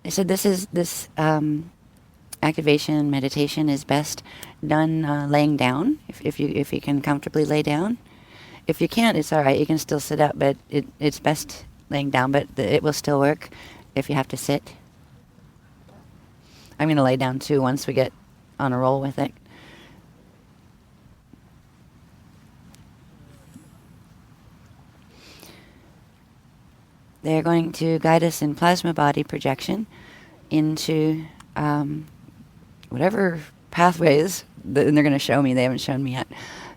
I said this activation meditation is best done laying down, if you can comfortably lay down. If you can't, it's all right. You can still sit up, but it's best laying down. But it will still work if you have to sit. I'm going to lay down too once we get on a roll with it. They're going to guide us in plasma body projection into whatever pathways, and they're going to show me. They haven't shown me yet,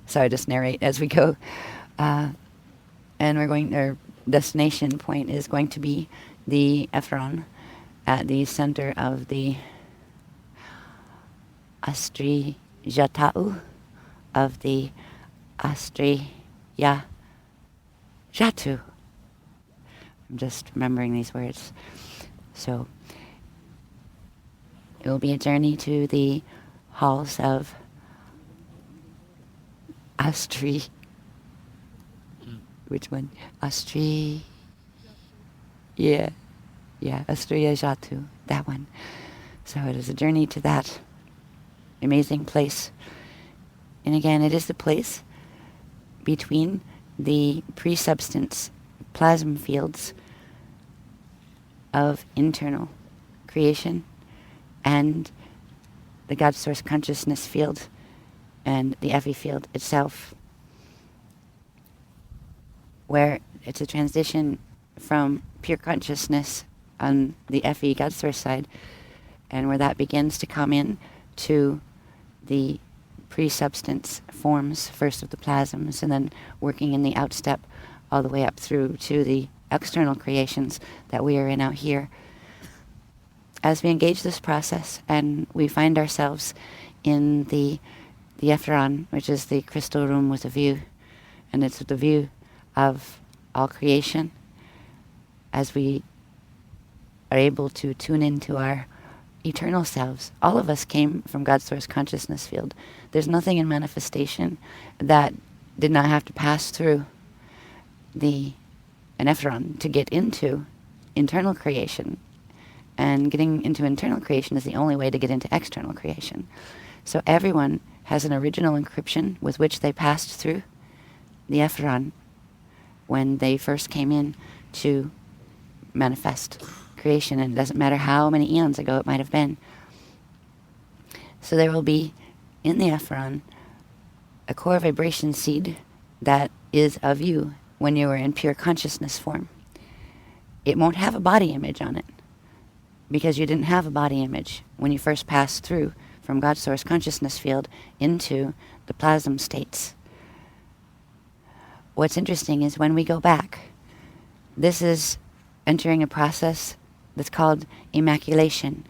so I just narrate as we go. And our destination point is going to be the EFF-I'm-AR'hal at the center of the Astri Jatau of the Astri Ya Jatu. I'm just remembering these words. So it will be a journey to the halls of Astri. Which one? Astri. Yeah. Astriya Jatu. That one. So it is a journey to that amazing place. And again, it is the place between the pre-substance plasma fields of internal creation and the God Source consciousness field and the Effi field itself, where it's a transition from pure consciousness on the Effi God Source side, and where that begins to come in to the pre-substance forms, first of the plasms, and then working in the outstep all the way up through to the external creations that we are in out here. As we engage this process and we find ourselves in the EFF-I'm, which is the crystal room with a view, and it's the view of all creation, as we are able to tune into our eternal selves. All of us came from God's Source consciousness field. There's nothing in manifestation that did not have to pass through an EFF-I'm to get into internal creation. And getting into internal creation is the only way to get into external creation. So everyone has an original encryption with which they passed through the EFF-I'm when they first came in to manifest creation, and it doesn't matter how many eons ago it might have been. So there will be in the EFF-I'm a core vibration seed that is of you when you were in pure consciousness form. It won't have a body image on it, because you didn't have a body image when you first passed through from God's Source consciousness field into the plasm states. What's interesting is when we go back, this is entering a process that's called immaculation.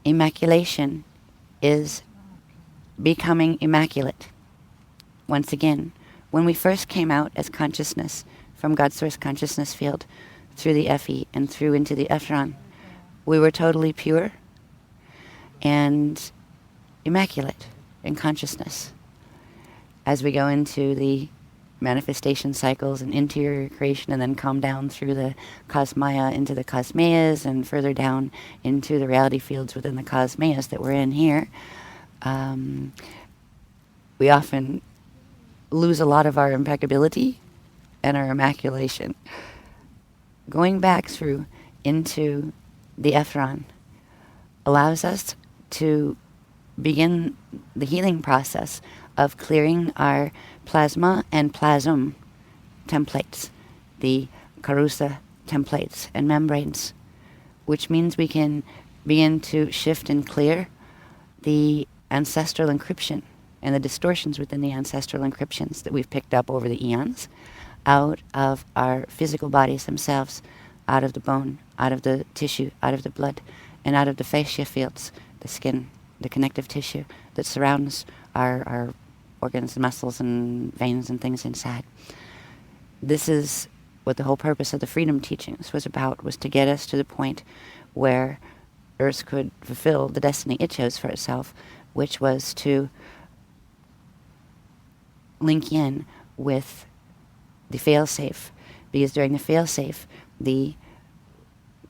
Immaculation is becoming immaculate. Once again, when we first came out as consciousness from God's Source consciousness field through the Effi and through into the EFF-I'm, we were totally pure and immaculate in consciousness. As we go into the manifestation cycles and interior creation, and then come down through the cosmaya into the cosmayas, and further down into the reality fields within the cosmayas that we're in here, we often lose a lot of our impeccability and our immaculation. Going back through into the EFF-I'm allows us to begin the healing process of clearing our plasma and plasm templates, the Karusa templates and membranes, which means we can begin to shift and clear the ancestral encryption and the distortions within the ancestral encryptions that we've picked up over the eons out of our physical bodies themselves, out of the bone, out of the tissue, out of the blood, and out of the fascia fields, the skin, the connective tissue that surrounds our organs and muscles and veins and things inside. This is what the whole purpose of the freedom teachings was about, was to get us to the point where Earth could fulfill the destiny it chose for itself, which was to link in with the fail-safe. Because during the fail-safe, the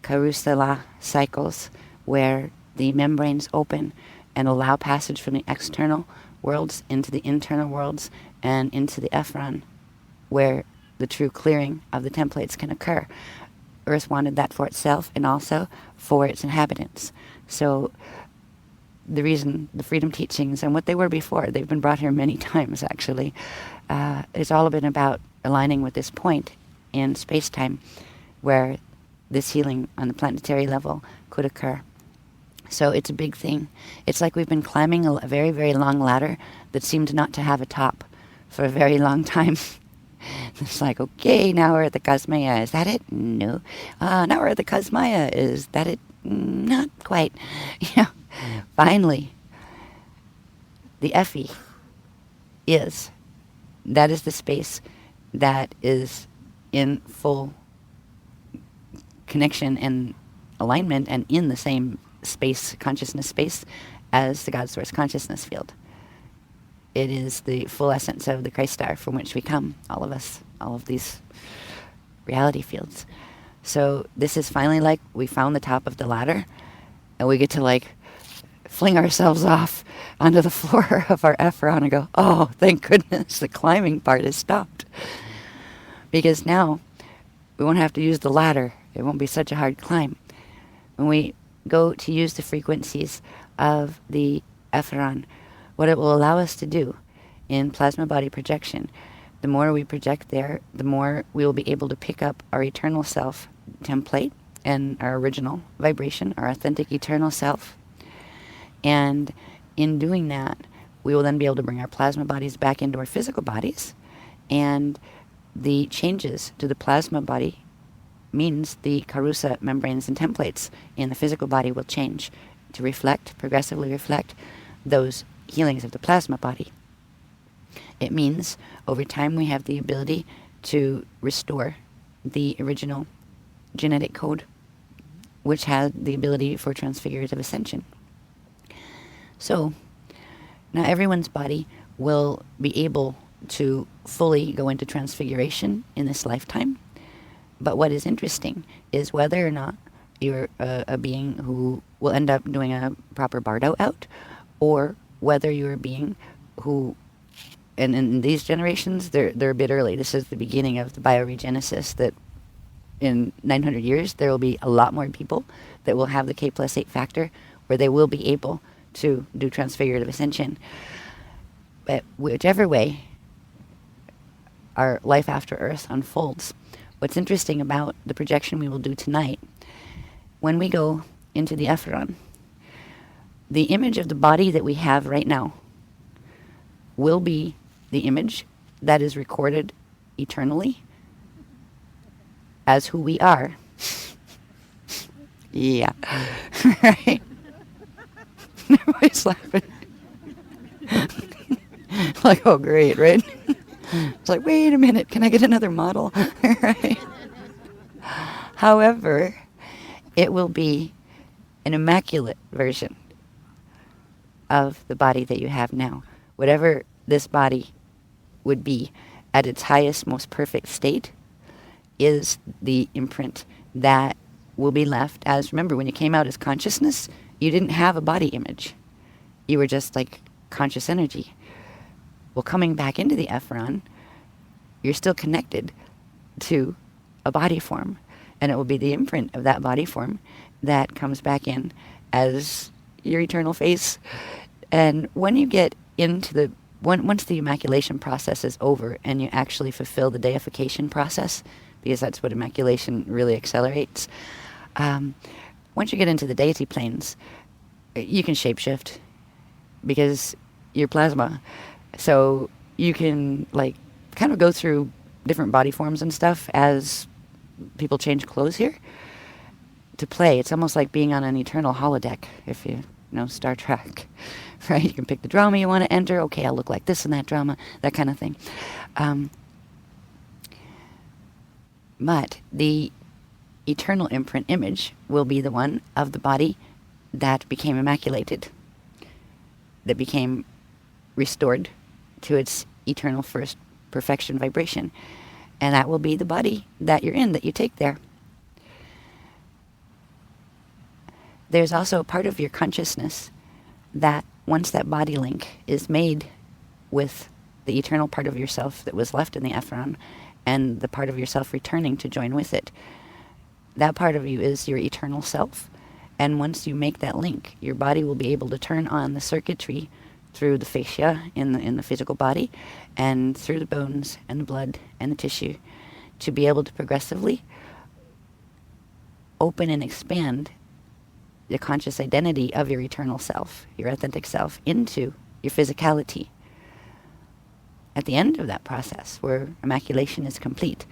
Karusala cycles, where the membranes open and allow passage from the external worlds into the internal worlds and into the EFF-I'm, where the true clearing of the templates can occur. Earth wanted that for itself and also for its inhabitants. So the reason the freedom teachings and what they were before, they've been brought here many times actually, it's all been about aligning with this point in space-time where this healing on the planetary level could occur. So it's a big thing. It's like we've been climbing a very, very long ladder that seemed not to have a top for a very long time. It's like, okay, now we're at the Cosmaya. Is that it? No. Now we're at the Cosmaya. Is that it? Not quite. Yeah. Finally, the Effi is. That is the space that is in full connection and alignment and in the same space, consciousness space, as the God Source consciousness field. It is the full essence of the Christ star from which we come, all of us, all of these reality fields. So this is finally like we found the top of the ladder and we get to like fling ourselves off onto the floor of our EFF-I'm and go, oh, thank goodness the climbing part has stopped. Because now we won't have to use the ladder. It won't be such a hard climb. When we go to use the frequencies of the EFF-I'm, what it will allow us to do in plasma body projection, the more we project there, the more we will be able to pick up our eternal self template and our original vibration, our authentic eternal self. And in doing that, we will then be able to bring our plasma bodies back into our physical bodies. And the changes to the plasma body means the Karusa membranes and templates in the physical body will change to reflect, progressively reflect, those healings of the plasma body. It means over time we have the ability to restore the original genetic code, which had the ability for transfigurative ascension. So now everyone's body will be able to fully go into transfiguration in this lifetime. But what is interesting is whether or not you're a being who will end up doing a proper bardo out, or whether you're a being who, and in these generations, they're a bit early. This is the beginning of the bioregenesis, that in 900 years, there will be a lot more people that will have the K+8 factor, where they will be able to do transfigurative ascension. But whichever way our life after Earth unfolds, what's interesting about the projection we will do tonight, when we go into the EFF-I'm, the image of the body that we have right now will be the image that is recorded eternally as who we are. Yeah. Right? Everybody's laughing. Like, oh, great, right? It's like, wait a minute, can I get another model? Right? However, it will be an immaculate version of the body that you have now. Whatever this body would be at its highest, most perfect state is the imprint that will be left as, remember, when you came out as consciousness, you didn't have a body image. You were just like conscious energy. Well, coming back into the EFF-I'm, you're still connected to a body form, and it will be the imprint of that body form that comes back in as your eternal face. And when you get into the, once the immaculation process is over and you actually fulfill the deification process, because that's what immaculation really accelerates, once you get into the deity planes, you can shapeshift because you're plasma. So you can like kind of go through different body forms and stuff as people change clothes here to play. It's almost like being on an eternal holodeck, if you know Star Trek, right? You can pick the drama you want to enter. Okay, I'll look like this in that drama, that kind of thing. But the eternal imprint image will be the one of the body that became immaculated, that became restored to its eternal first perfection vibration. And that will be the body that you're in, that you take there. there's also a part of your consciousness that once that body link is made with the eternal part of yourself that was left in the EFF-I'm and the part of yourself returning to join with it, that part of you is your eternal self. And once you make that link, your body will be able to turn on the circuitry through the fascia in the physical body and through the bones and the blood and the tissue to be able to progressively open and expand the conscious identity of your eternal self, your authentic self, into your physicality. At the end of that process, where immaculation is complete,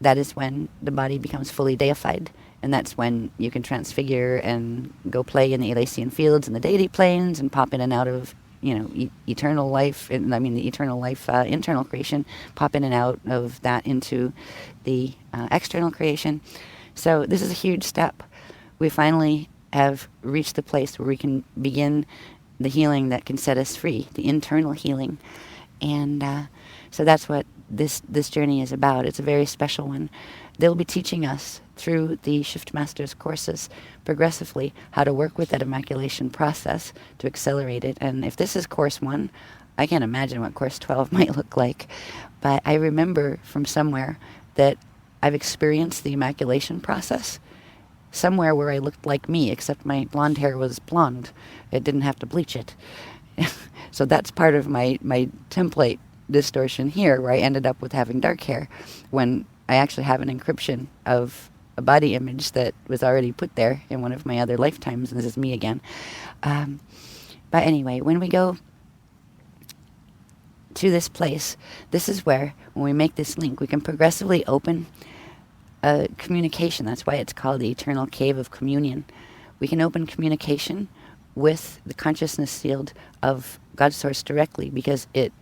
that is when the body becomes fully deified, and that's when you can transfigure and go play in the Elysian fields and the deity planes and pop in and out of, eternal life, the eternal life, internal creation, pop in and out of that into the external creation. So this is a huge step. We finally have reached the place where we can begin the healing that can set us free, the internal healing. And so that's what this journey is about. It's a very special one. They'll be teaching us through the Shift Masters courses progressively how to work with that immaculation process to accelerate it. And if this is course 1, I can't imagine what course 12 might look like. But I remember from somewhere that I've experienced the immaculation process somewhere where I looked like me, except my blonde hair was blonde. It didn't have to bleach it. So that's part of my template distortion here, where I ended up with having dark hair when I actually have an encryption of a body image that was already put there in one of my other lifetimes, and this is me again. But anyway, when we go to this place, this is where, when we make this link, we can progressively open communication. That's why it's called the Eternal Cave of Communion. We can open communication with the consciousness field of God Source directly, because it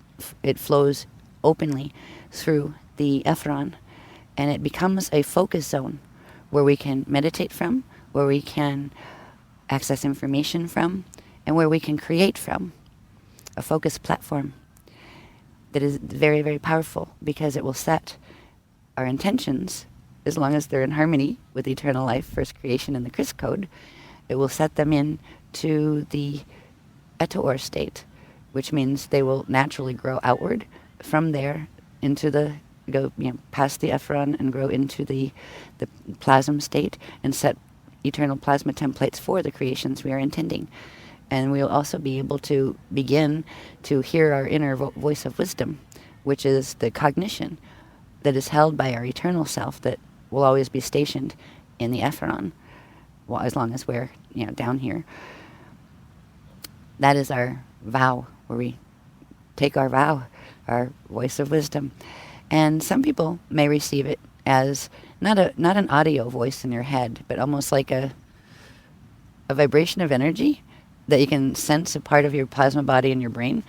flows openly through the EFF-I'm, and it becomes a focus zone where we can meditate from, where we can access information from, and where we can create from. A focus platform that is very, very powerful, because it will set our intentions, as long as they're in harmony with eternal life, first creation, and the Chris code. It will set them in to the Eto'or state, which means they will naturally grow outward from there into go past the EFF-I'm and grow into the plasm state and set eternal plasma templates for the creations we are intending. And we'll also be able to begin to hear our inner voice of wisdom, which is the cognition that is held by our eternal self that will always be stationed in the EFF-I'm, well, as long as we're down here. That is our vow, where we take our vow, our voice of wisdom. And some people may receive it as not an audio voice in your head, but almost like a vibration of energy that you can sense a part of your plasma body in your brain,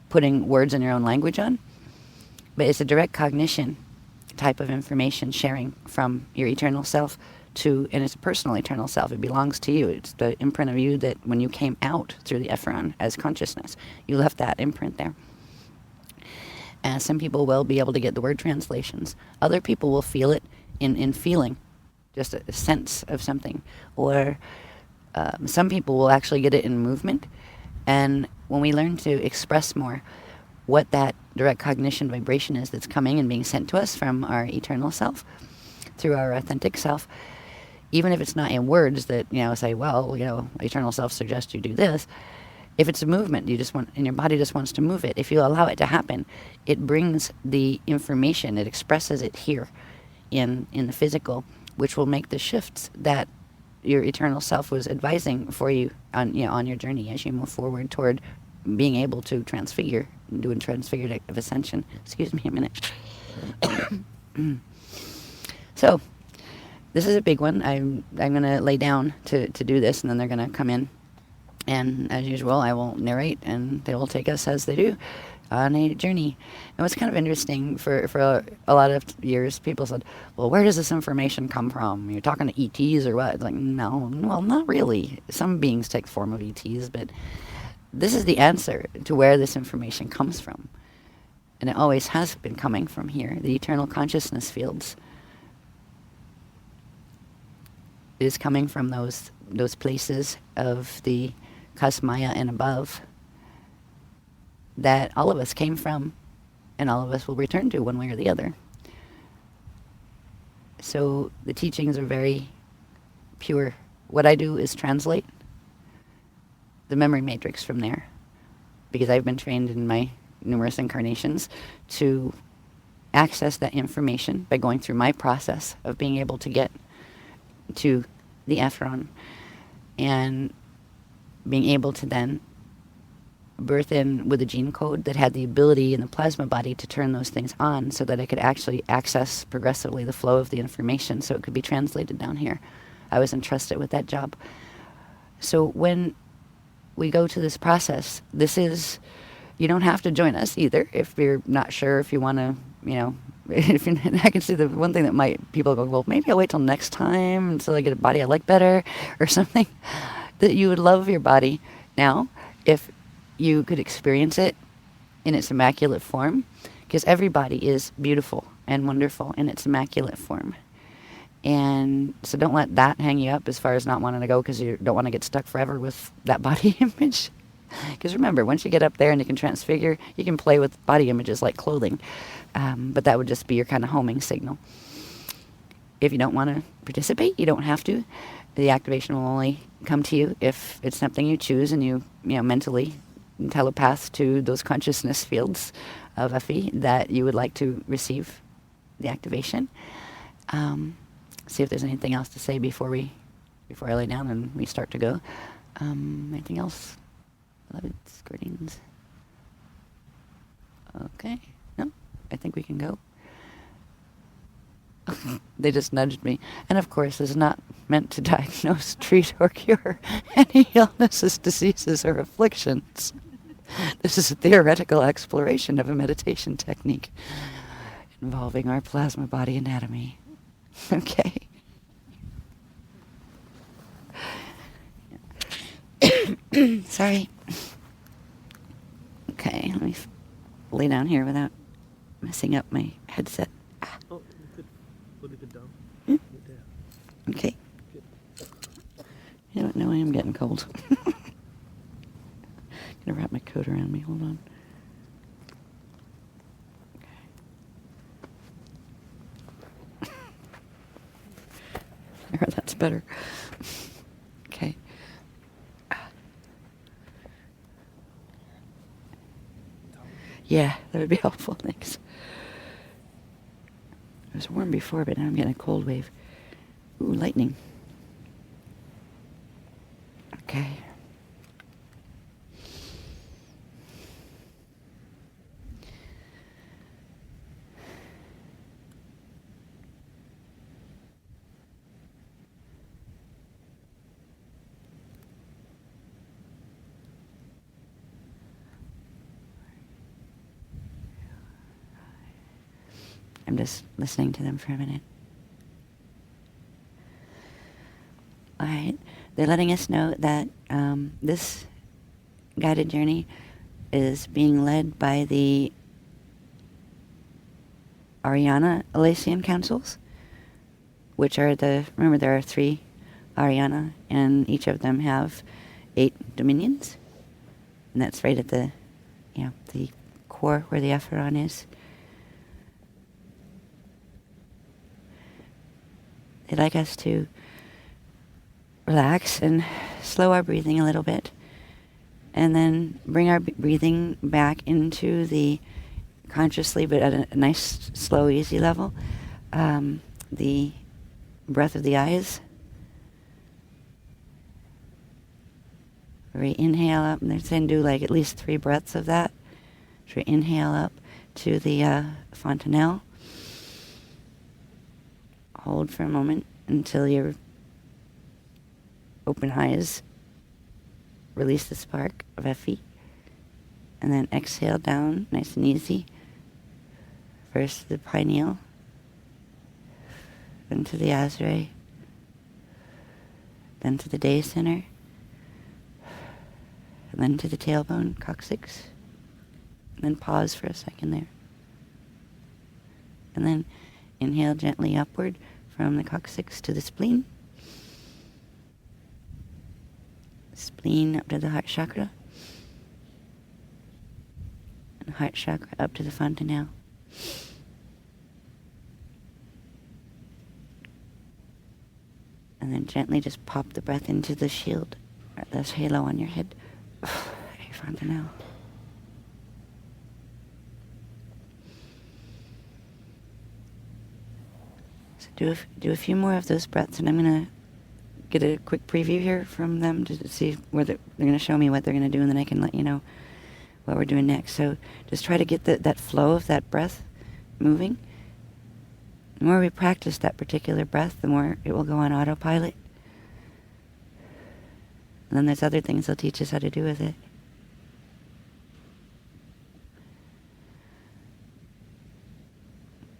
putting words in your own language on. But it's a direct cognition type of information sharing from your eternal self and it's a personal eternal self. It belongs to you. It's the imprint of you that when you came out through the EFF-I'm as consciousness, you left that imprint there. And some people will be able to get the word translations. Other people will feel it in feeling, just a sense of something. Or some people will actually get it in movement. And when we learn to express more what that direct cognition vibration is that's coming and being sent to us from our eternal self, through our authentic self, even if it's not in words that, say, well, eternal self suggests you do this. If it's a movement, and your body just wants to move it, if you allow it to happen, it brings the information, it expresses it here in the physical, which will make the shifts that your eternal self was advising for you on your journey as you move forward toward being able to transfigure, doing transfigurative ascension. Excuse me a minute. So, this is a big one. I'm going to lay down to do this, and then they're going to come in. And as usual, I will narrate, and they will take us as they do on a journey. And what's kind of interesting, for a lot of years, people said, well, where does this information come from? You're talking to ETs or what? It's like, no, well, not really. Some beings take the form of ETs, but this is the answer to where this information comes from. And it always has been coming from here, the eternal consciousness fields. is coming from those places of the Kasmaya and above that all of us came from and all of us will return to one way or the other. So the teachings are very pure. What I do is translate the memory matrix from there, because I've been trained in my numerous incarnations to access that information by going through my process of being able to get to the EFF-I'm and being able to then birth in with a gene code that had the ability in the plasma body to turn those things on so that I could actually access progressively the flow of the information so it could be translated down here. I was entrusted with that job. So when we go to this process, this is, you don't have to join us either if you're not sure, if you want to, if you're, I can see the one thing that people go, well, maybe I'll wait till next time until I get a body I like better or something, that you would love your body now if you could experience it in its immaculate form, because every body is beautiful and wonderful in its immaculate form. And so don't let that hang you up as far as not wanting to go because you don't want to get stuck forever with that body image. Because remember, once you get up there and you can transfigure, you can play with body images like clothing. But that would just be your kind of homing signal. If you don't want to participate, you don't have to. The activation will only come to you if it's something you choose and you mentally telepath to those consciousness fields of Effi that you would like to receive the activation. See if there's anything else to say before I lay down and we start to go. Anything else? Beloved screens. Okay. No, I think we can go. They just nudged me. And of course, this is not meant to diagnose, treat, or cure any illnesses, diseases, or afflictions. This is a theoretical exploration of a meditation technique involving our plasma body anatomy. Okay. Sorry. Okay, let me lay down here without messing up my headset. Oh, you could put it down. Hmm? There. Okay. Good. You don't know I am getting cold. Gonna wrap my coat around me. Hold on. There, that's better. Okay. Yeah, that would be helpful. Thanks. It was warm before, but now I'm getting a cold wave. Ooh, lightning. Okay. I'm just listening to them for a minute. All right. They're letting us know that this guided journey is being led by the Ariana Elysian Councils, which are remember there are 3 Ariana, and each of them have 8 dominions. And that's right at the core where the EFF-I'm is. They'd like us to relax and slow our breathing a little bit, and then bring our breathing back into the consciously, but at a nice, slow, easy level. The breath of the eyes. We inhale up, and they're saying do like at least 3 breaths of that. So we inhale up to the fontanelle. Hold for a moment until your open eyes release the spark of Effi. And then exhale down, nice and easy. First to the pineal, then to the Azray, then to the day center, and then to the tailbone, coccyx. And then pause for a second there. And then inhale gently upward from the coccyx to the spleen. spleen up to the heart chakra, and heart chakra up to the fontanelle. And then gently just pop the breath into the shield, or this halo on your head, your fontanelle. So do a few more of those breaths, and I'm going to get a quick preview here from them to see where they're going to show me what they're going to do, and then I can let you know what we're doing next. So just try to get that flow of that breath moving. The more we practice that particular breath, the more it will go on autopilot. And then there's other things they'll teach us how to do with it.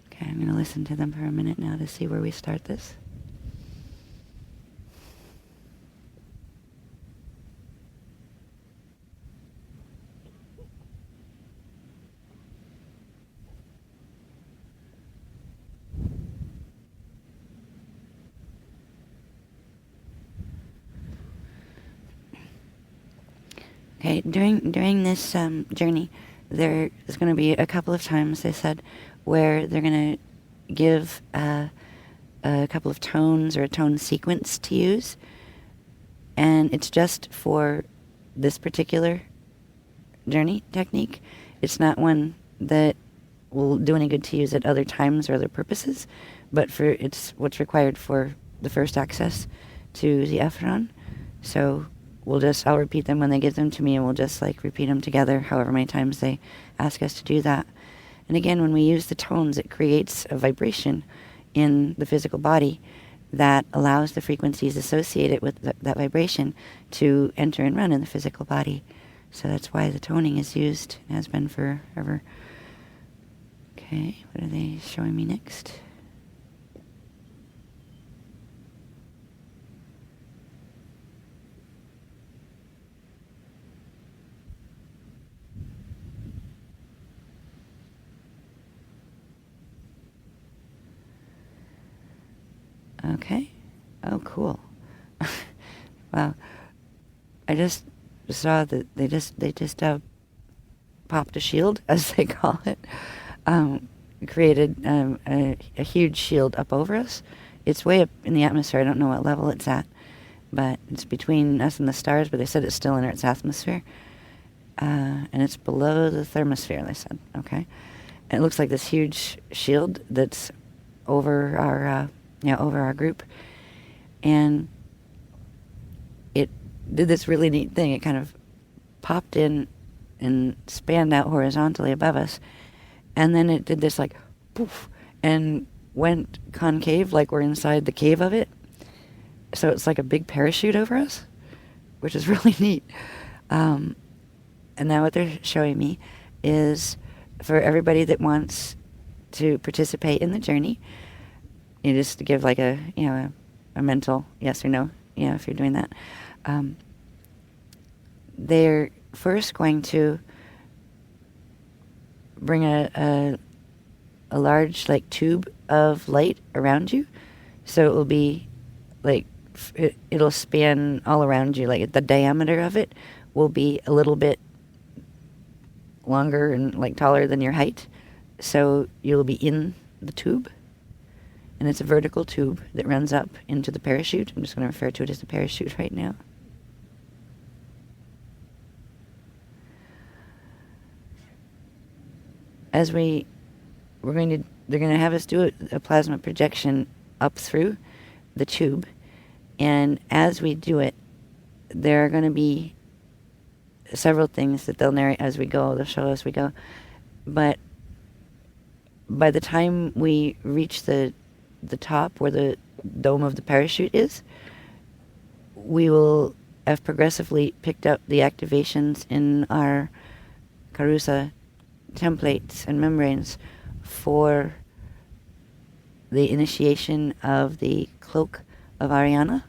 Okay, I'm going to listen to them for a minute now to see where we start this. Okay, during this journey, there is going to be a couple of times, they said, where they're going to give a couple of tones or a tone sequence to use. And it's just for this particular journey technique. It's not one that will do any good to use at other times or other purposes, but it's what's required for the first access to the EFF-I'm-AR'hal. So I'll repeat them when they give them to me, and we'll just repeat them together however many times they ask us to do that. And again, when we use the tones, it creates a vibration in the physical body that allows the frequencies associated with that vibration to enter and run in the physical body. So that's why the toning is used, and has been forever. Okay, what are they showing me next? Okay. Oh, cool. Wow. I just saw that they just popped a shield, as they call it. Created a huge shield up over us. It's way up in the atmosphere. I don't know what level it's at, but it's between us and the stars, but they said it's still in Earth's atmosphere. And it's below the thermosphere, they said. Okay. And it looks like this huge shield that's over our group. And it did this really neat thing. It kind of popped in and spanned out horizontally above us. And then it did this poof, and went concave, like we're inside the cave of it. So it's like a big parachute over us, which is really neat. And now what they're showing me is for everybody that wants to participate in the journey, you just give a mental yes or no, if you're doing that. They're first going to bring a large tube of light around you, so it will be it'll span all around you. The diameter of it will be a little bit longer and taller than your height, so you'll be in the tube. And it's a vertical tube that runs up into the parachute. I'm just going to refer to it as the parachute right now. As they're going to have us do a plasma projection up through the tube. And as we do it, there are going to be several things that they'll narrate as we go. They'll show us as we go. But by the time we reach the top where the dome of the parachute is, we will have progressively picked up the activations in our Karusa templates and membranes for the initiation of the cloak of Ariana.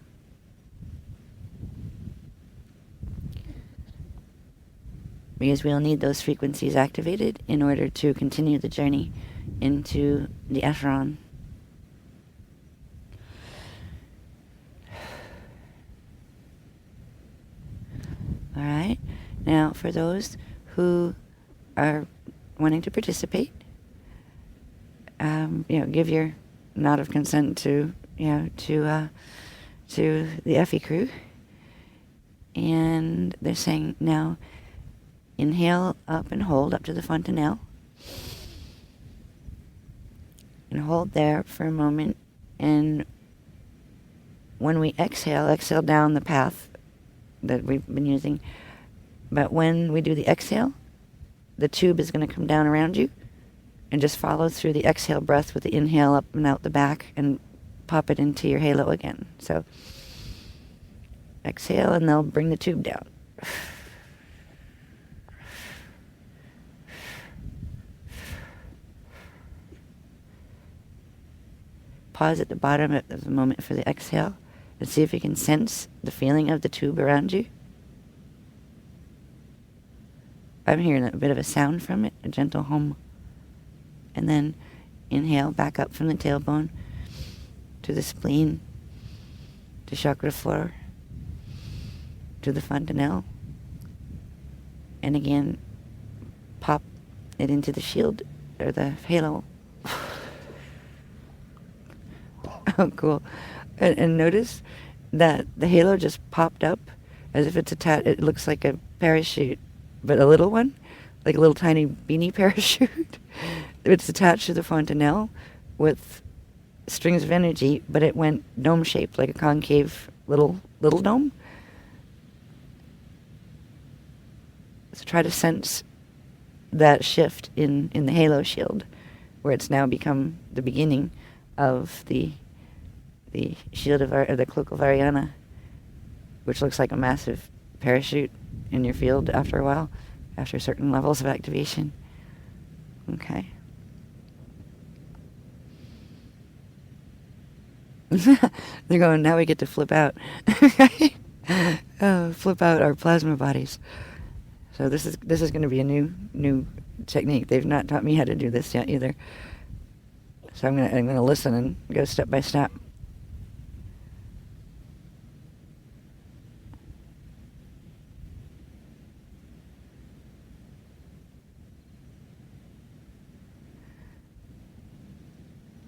Because we'll need those frequencies activated in order to continue the journey into the EFF-I'm-AR'hal. All right. Now, for those who are wanting to participate, give your nod of consent to the Effie crew, and they're saying now, inhale up and hold up to the fontanelle, and hold there for a moment, and when we exhale down the path that we've been using. But when we do the exhale, the tube is going to come down around you and just follow through the exhale breath with the inhale up and out the back and pop it into your halo again. So exhale and they'll bring the tube down. Pause at the bottom of the moment for the exhale and see if you can sense the feeling of the tube around you. I'm hearing a bit of a sound from it, a gentle hum. And then inhale back up from the tailbone to the spleen, to chakra floor, to the fontanelle. And again, pop it into the shield or the halo. Oh, cool. And notice that the halo just popped up as if it's attached. It looks like a parachute, but a little one, like a little tiny beanie parachute. It's attached to the fontanelle with strings of energy, but it went dome-shaped, like a concave little dome. So try to sense that shift in the halo shield, where it's now become the beginning of the shield of the cloak of Ariana, which looks like a massive parachute in your field after a while, after certain levels of activation. Okay. They're going, now we get to flip out. Flip out our plasma bodies. So this is going to be a new technique. They've not taught me how to do this yet either. So I'm gonna listen and go step by step.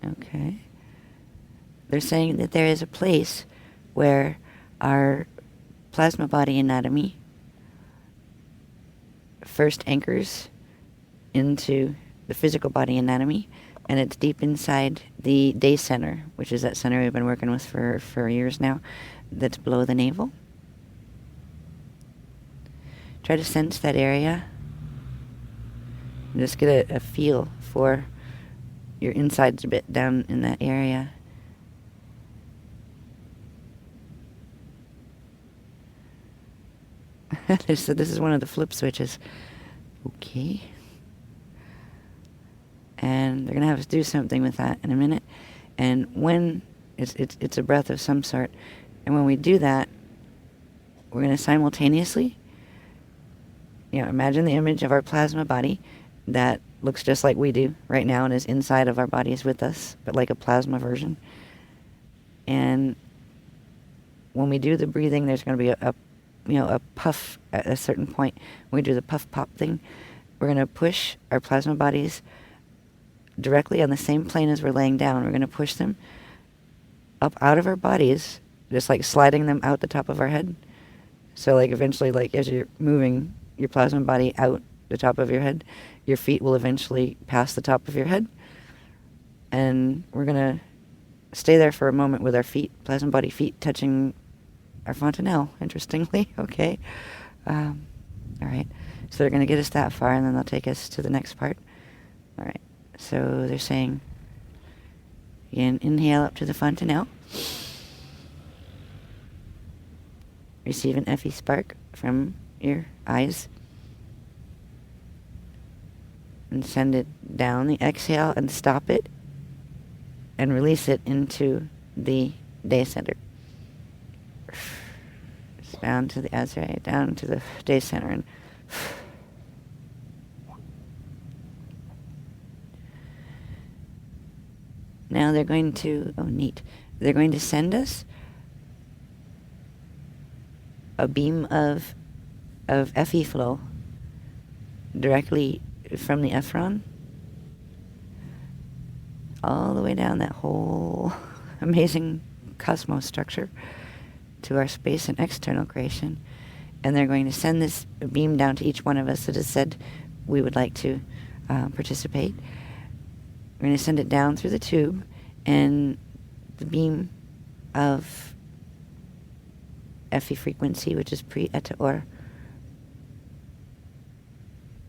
Okay. They're saying that there is a place where our plasma body anatomy first anchors into the physical body anatomy, and it's deep inside the day center, which is that center we've been working with for years now, that's below the navel. Try to sense that area and just get a feel for your insides a bit down in that area. So this is one of the flip switches. Okay. And they're going to have us do something with that in a minute. And when it's a breath of some sort, and when we do that, we're going to simultaneously, imagine the image of our plasma body that looks just like we do right now and is inside of our bodies with us, but like a plasma version. And when we do the breathing, there's going to be a puff at a certain point. When we do the puff pop thing, we're going to push our plasma bodies directly on the same plane as we're laying down. We're going to push them up out of our bodies, just like sliding them out the top of our head. So like eventually, like as you're moving your plasma body out the top of your head, your feet will eventually pass the top of your head. And we're going to stay there for a moment with our feet, plasma body feet touching our fontanelle, interestingly. Okay. All right. So they're going to get us that far, and then they'll take us to the next part. All right. So they're saying, again, inhale up to the fontanelle. Receive an Effie spark from your eyes. And send it down the exhale and stop it. And release it into the day center. Down to the Azrae, down to the day center, and now they're going to, they're going to send us a beam of of Effi flow directly from the EFF-I'm all the way down that whole amazing cosmos structure to our space and external creation. And they're going to send this beam down to each one of us that has said we would like to participate. We're going to send it down through the tube, and the beam of Effi frequency, which is pre-eta or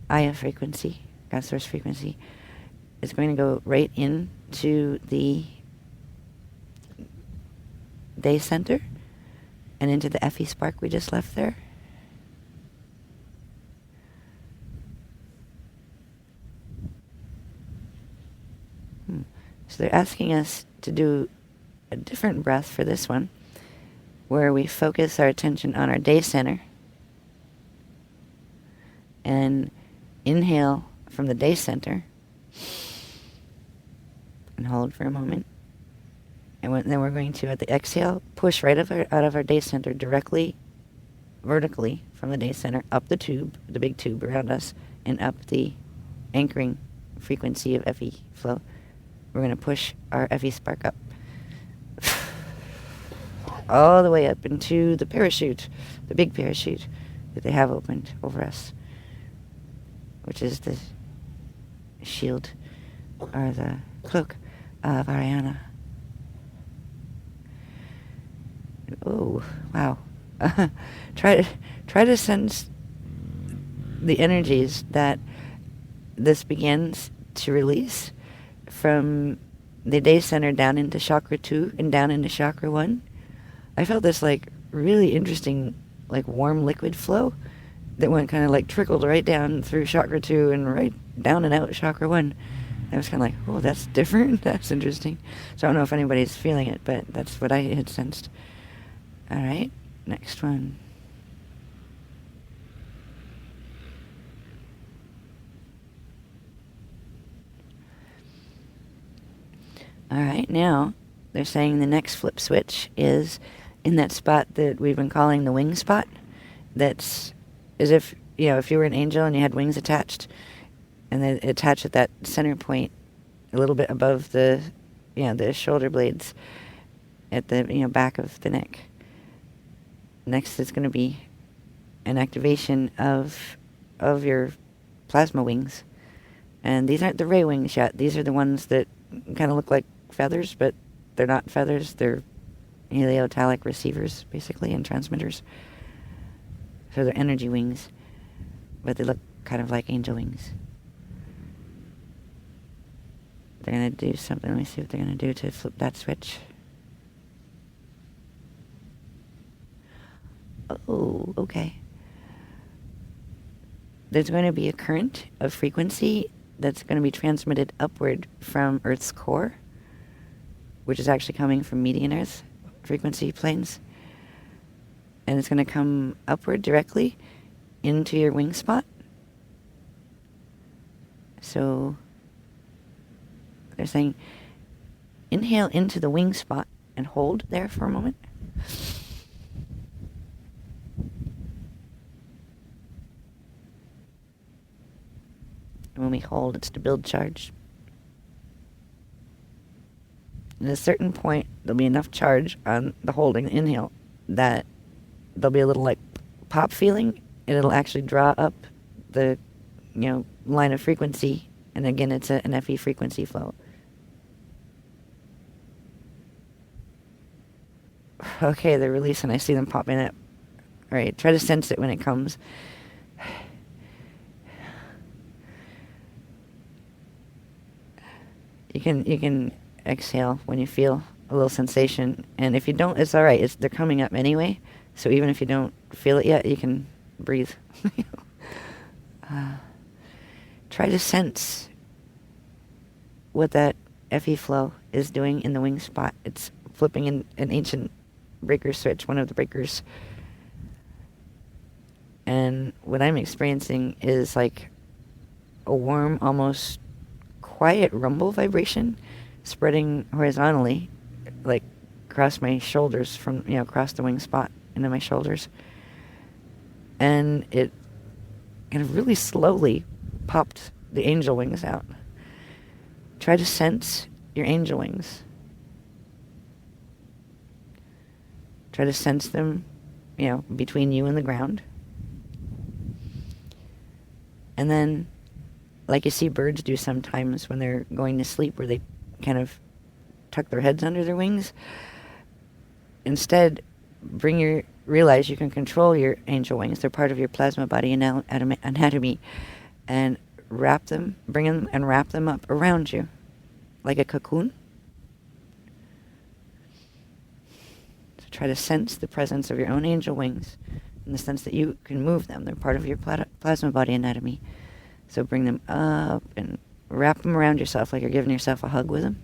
Aya frequency, God source frequency, is going to go right into the day center and into the Effi spark we just left there. So they're asking us to do a different breath for this one, where we focus our attention on our day center and inhale from the day center and hold for a moment. And then we're going to, at the exhale, push right out of our day center directly, vertically from the day center, up the tube, the big tube around us, and up the anchoring frequency of Effi flow. We're going to push our Effi spark up. All the way up into the parachute, the big parachute that they have opened over us, which is the shield, or the cloak of Ariana. Oh, wow. Try to sense the energies that this begins to release from the day center down into chakra 2 and down into chakra 1. I felt this like really interesting, like warm liquid flow that went kind of like trickled right down through chakra 2 and right down and out chakra 1. I was kind of like, oh, that's different. That's interesting. So I don't know if anybody's feeling it, but that's what I had sensed. All right, next one. All right, now they're saying the next flip switch is in that spot that we've been calling the wing spot. That's as if, if you were an angel and you had wings attached, and they attach at that center point a little bit above the shoulder blades at the, back of the neck. Next is going to be an activation of your plasma wings. And these aren't the ray wings yet. These are the ones that kind of look like feathers, but they're not feathers. They're heliotalic receivers, basically, and transmitters. So they're energy wings, but they look kind of like angel wings. They're going to do something. Let me see what they're going to do to flip that switch. Oh, okay. There's going to be a current of frequency that's going to be transmitted upward from Earth's core, which is actually coming from median Earth frequency planes. And it's going to come upward directly into your wing spot. So they're saying inhale into the wing spot and hold there for a moment. And when we hold, it's to build charge. At a certain point, there'll be enough charge on the holding, the inhale, that there'll be a little like pop feeling, and it'll actually draw up the, line of frequency. And again, it's an Effi frequency flow. Okay, they're releasing. I see them popping up. All right, try to sense it when it comes. You can exhale when you feel a little sensation, and if you don't, it's all right. They're coming up anyway. So even if you don't feel it yet, you can breathe. Try to sense what that Effi flow is doing in the wing spot. It's flipping in an ancient breaker switch, one of the breakers. And what I'm experiencing is like a warm, almost quiet rumble vibration spreading horizontally, like across my shoulders from, across the wing spot into my shoulders. and it kind of really slowly popped the angel wings out. Try to sense your angel wings. Try to sense them, between you and the ground. And then, like you see birds do sometimes when they're going to sleep, where they kind of tuck their heads under their wings, instead, realize you can control your angel wings. They're part of your plasma body anatomy, and bring them and wrap them up around you, like a cocoon. So try to sense the presence of your own angel wings, in the sense that you can move them. They're part of your plasma body anatomy. So bring them up and wrap them around yourself, like you're giving yourself a hug with them.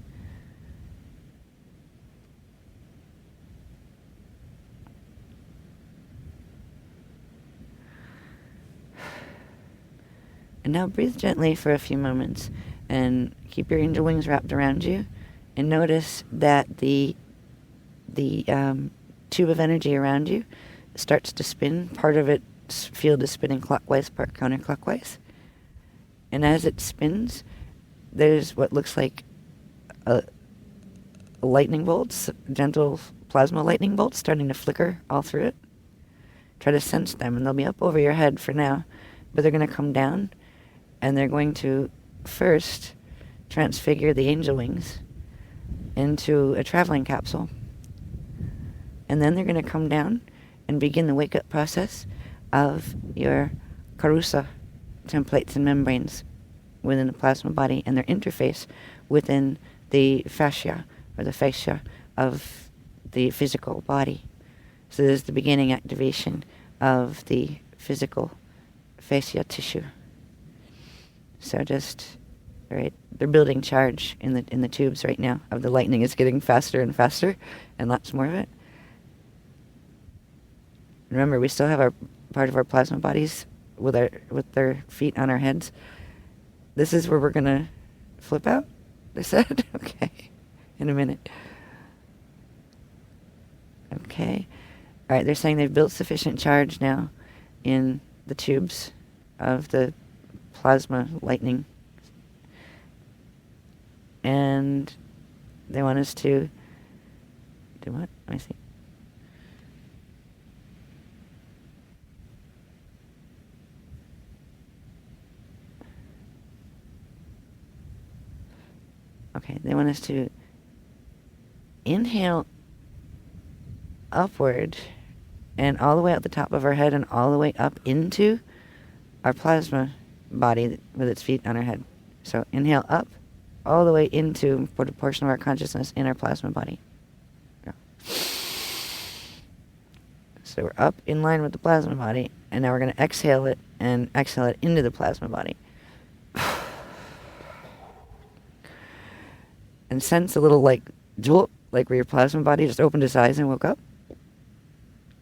And now breathe gently for a few moments and keep your angel wings wrapped around you, and notice that the tube of energy around you starts to spin. Part of its field is spinning clockwise, part counterclockwise. And as it spins, there's what looks like a lightning bolts, gentle plasma lightning bolts starting to flicker all through it. Try to sense them, and they'll be up over your head for now, but they're going to come down, and they're going to first transfigure the angel wings into a traveling capsule. And then they're going to come down and begin the wake-up process of your carusa templates and membranes within the plasma body, and their interface within the fascia, or the fascia of the physical body. So this is the beginning activation of the physical fascia tissue. So they're building charge in the tubes right now. Of the lightning is getting faster and faster, and lots more of it. Remember, we still have our part of our plasma bodies with their feet on our heads. This is where we're gonna flip out, they said? Okay, in a minute. Okay. All right, they're saying they've built sufficient charge now in the tubes of the plasma lightning. And they want us to do what? Let me see. Okay, they want us to inhale upward and all the way out the top of our head and all the way up into our plasma body with its feet on our head. So inhale up all the way into, put a portion of our consciousness in our plasma body. Go. So we're up in line with the plasma body, and now we're going to exhale it and exhale it into the plasma body. And sense a little jolt, like where your plasma body just opened its eyes and woke up.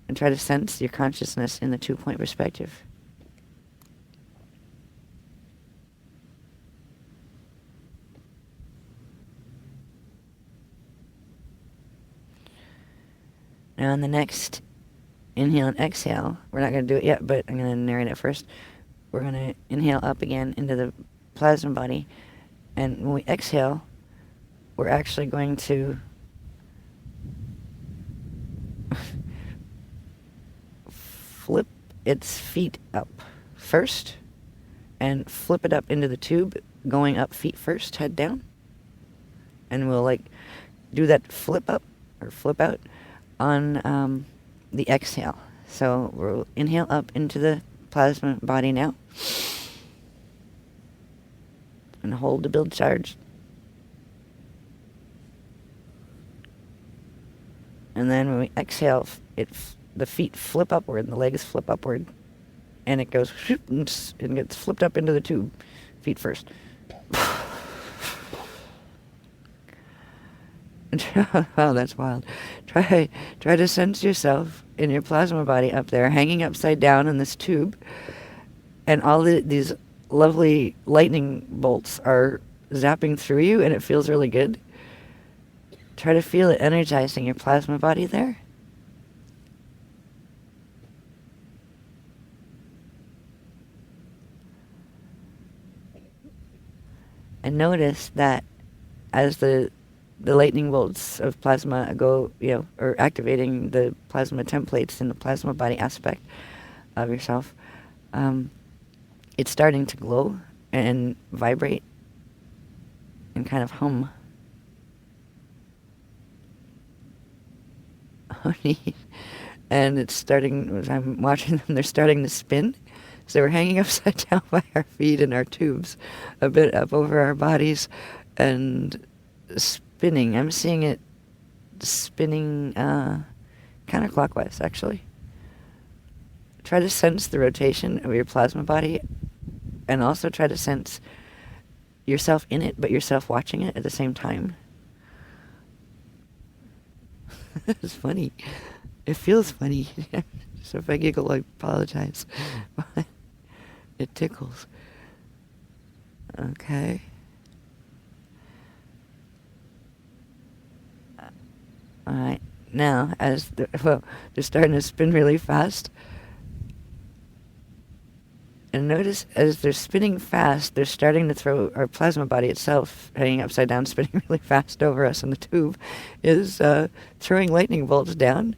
And try to sense your consciousness in the 2-point perspective. Now on the next inhale and exhale, we're not going to do it yet, but I'm going to narrate it first. We're going to inhale up again into the plasma body, and when we exhale, we're actually going to flip its feet up first and flip it up into the tube, going up feet first, head down. And we'll do that flip up or flip out on the exhale. So we'll inhale up into the plasma body now and hold to build charge. And then when we exhale, the feet flip upward, and the legs flip upward, and it goes and gets flipped up into the tube, feet first. Wow, that's wild. Try to sense yourself in your plasma body up there, hanging upside down in this tube, and all these lovely lightning bolts are zapping through you, and it feels really good. Try to feel it energizing your plasma body there. and notice that as the lightning bolts of plasma go, or activating the plasma templates in the plasma body aspect of yourself, it's starting to glow and vibrate and kind of hum. Oh, neat. And it's starting, as I'm watching them, they're starting to spin. So we're hanging upside down by our feet in our tubes, a bit up over our bodies, and spinning. I'm seeing it spinning counterclockwise, actually. Try to sense the rotation of your plasma body, and also try to sense yourself in it, but yourself watching it at the same time. It's funny. It feels funny. So if I giggle, I apologize. But it tickles. Okay. Alright. Now, they're starting to spin really fast. And notice as they're spinning fast, they're starting to throw our plasma body itself, hanging upside down, spinning really fast over us, and the tube is throwing lightning bolts down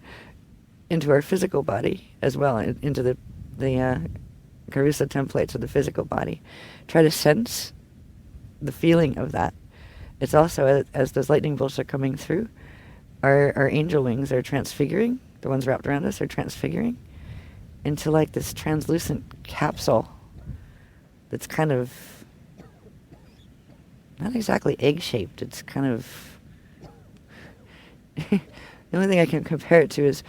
into our physical body as well, into the Carusa templates of the physical body. Try to sense the feeling of that. It's also, as those lightning bolts are coming through, our angel wings are transfiguring, the ones wrapped around us are transfiguring into like this translucent capsule that's kind of not exactly egg-shaped. It's kind of the only thing I can compare it to is,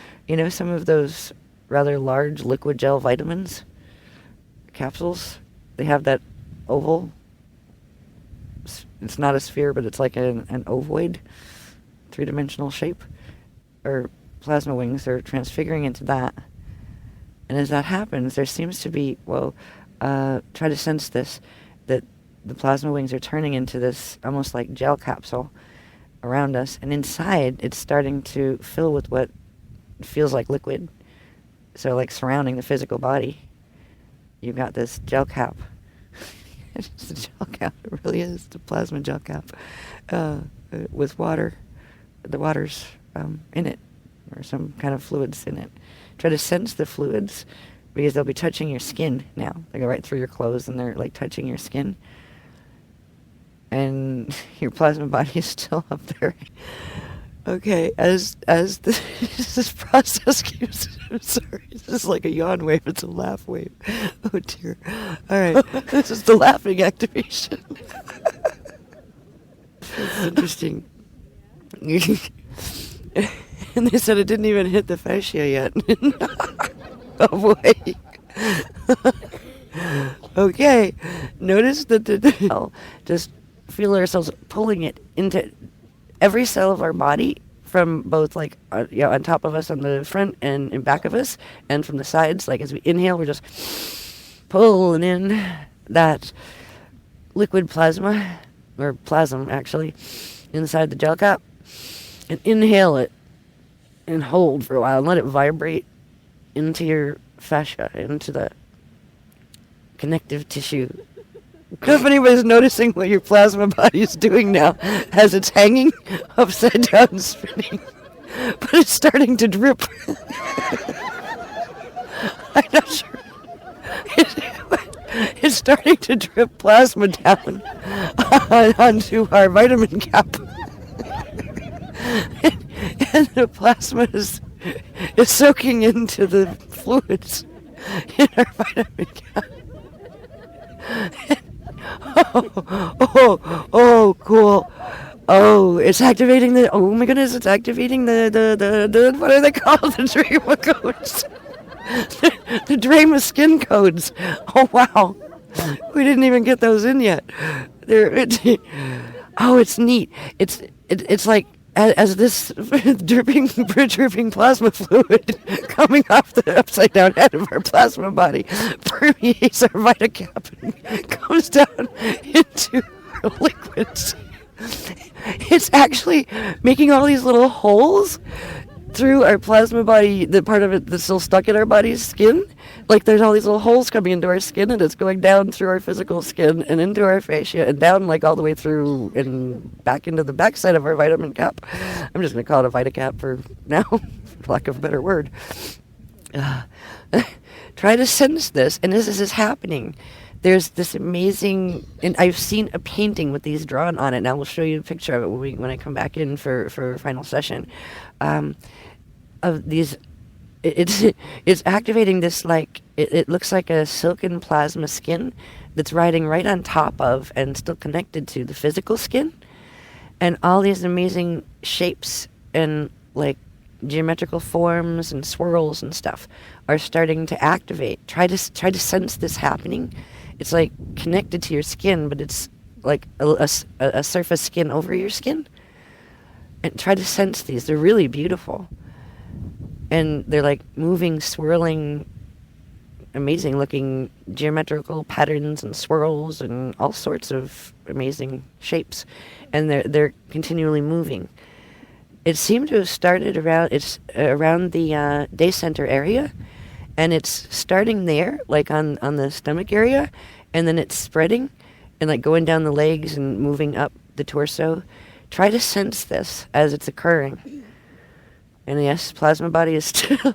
some of those rather large liquid gel vitamins capsules. They have that oval. It's not a sphere, but it's like an ovoid, three-dimensional shape. Or plasma wings are transfiguring into that. And as that happens, there seems to be, try to sense this, that the plasma wings are turning into this almost like gel capsule around us. And inside, it's starting to fill with what feels like liquid. So like surrounding the physical body, you've got this gel cap. It's a gel cap, it really is. It's a plasma gel cap with water. The water's in it, or some kind of fluids in it. Try to sense the fluids, because they'll be touching your skin now. They go right through your clothes, and they're like touching your skin. And your plasma body is still up there. Okay, as this process keeps... I'm sorry, this is like a yawn wave, it's a laugh wave. Oh dear. Alright, this is the laughing activation. It's interesting. And they said it didn't even hit the fascia yet. Oh boy. Okay. Notice that just feel ourselves pulling it into every cell of our body, from both on top of us on the front and in back of us, and from the sides. Like as we inhale, we're just pulling in that liquid plasma, or plasm actually, inside the gel cap, and inhale it and hold for a while and let it vibrate into your fascia, into the connective tissue. If anybody's noticing what your plasma body is doing now as it's hanging upside down and spinning, but it's starting to drip. I'm not sure. It's starting to drip plasma down onto our vitamin cap. And the plasma is soaking into the fluids in our vitamin cap. Oh, cool. Oh, it's activating oh my goodness, it's activating the what are they called? The Drama codes. The Drama skin codes. Oh, wow. We didn't even get those in yet. It's neat. It's like, as this dripping plasma fluid coming off the upside down head of our plasma body permeates our VitaCap and comes down into our liquids. It's actually making all these little holes through our plasma body, the part of it that's still stuck in our body's skin. Like there's all these little holes coming into our skin, and it's going down through our physical skin and into our fascia and down like all the way through and back into the backside of our vitamin cap. I'm just going to call it a VitaCap for now, for lack of a better word. Uh, Try to sense this, and this is happening. There's this amazing, and I've seen a painting with these drawn on it. Now we'll show you a picture of it when I come back in for final session. Of these, it's activating this like it looks like a silken plasma skin that's riding right on top of and still connected to the physical skin, and all these amazing shapes and like geometrical forms and swirls and stuff are starting to activate. Try to sense this happening. It's like connected to your skin, but it's like a surface skin over your skin. And try to sense these. They're really beautiful. And they're like moving, swirling, amazing looking geometrical patterns and swirls and all sorts of amazing shapes. And they're continually moving. It seemed to have started around the day center area, and it's starting there, like on the stomach area, and then it's spreading and like going down the legs and moving up the torso. Try to sense this as it's occurring. And yes, plasma body is still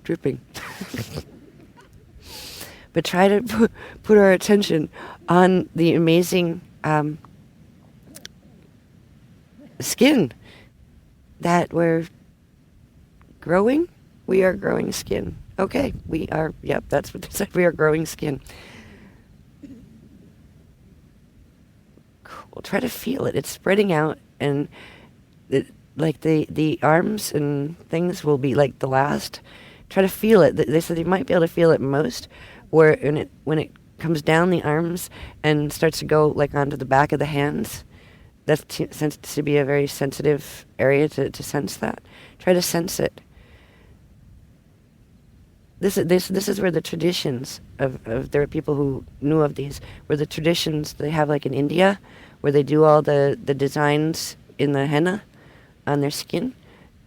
dripping. But try to put our attention on the amazing skin that we're growing. We are growing skin. Okay, we are, yep, that's what they said. We are growing skin. Cool. Try to feel it. It's spreading out, and like the arms and things will be like the last. Try to feel it. They said you might be able to feel it most, where when it comes down the arms and starts to go like onto the back of the hands. That's sensed to be a very sensitive area to sense that. Try to sense it. This is where the traditions of there are people who knew of these, where the traditions they have like in India, where they do all the designs in the henna on their skin.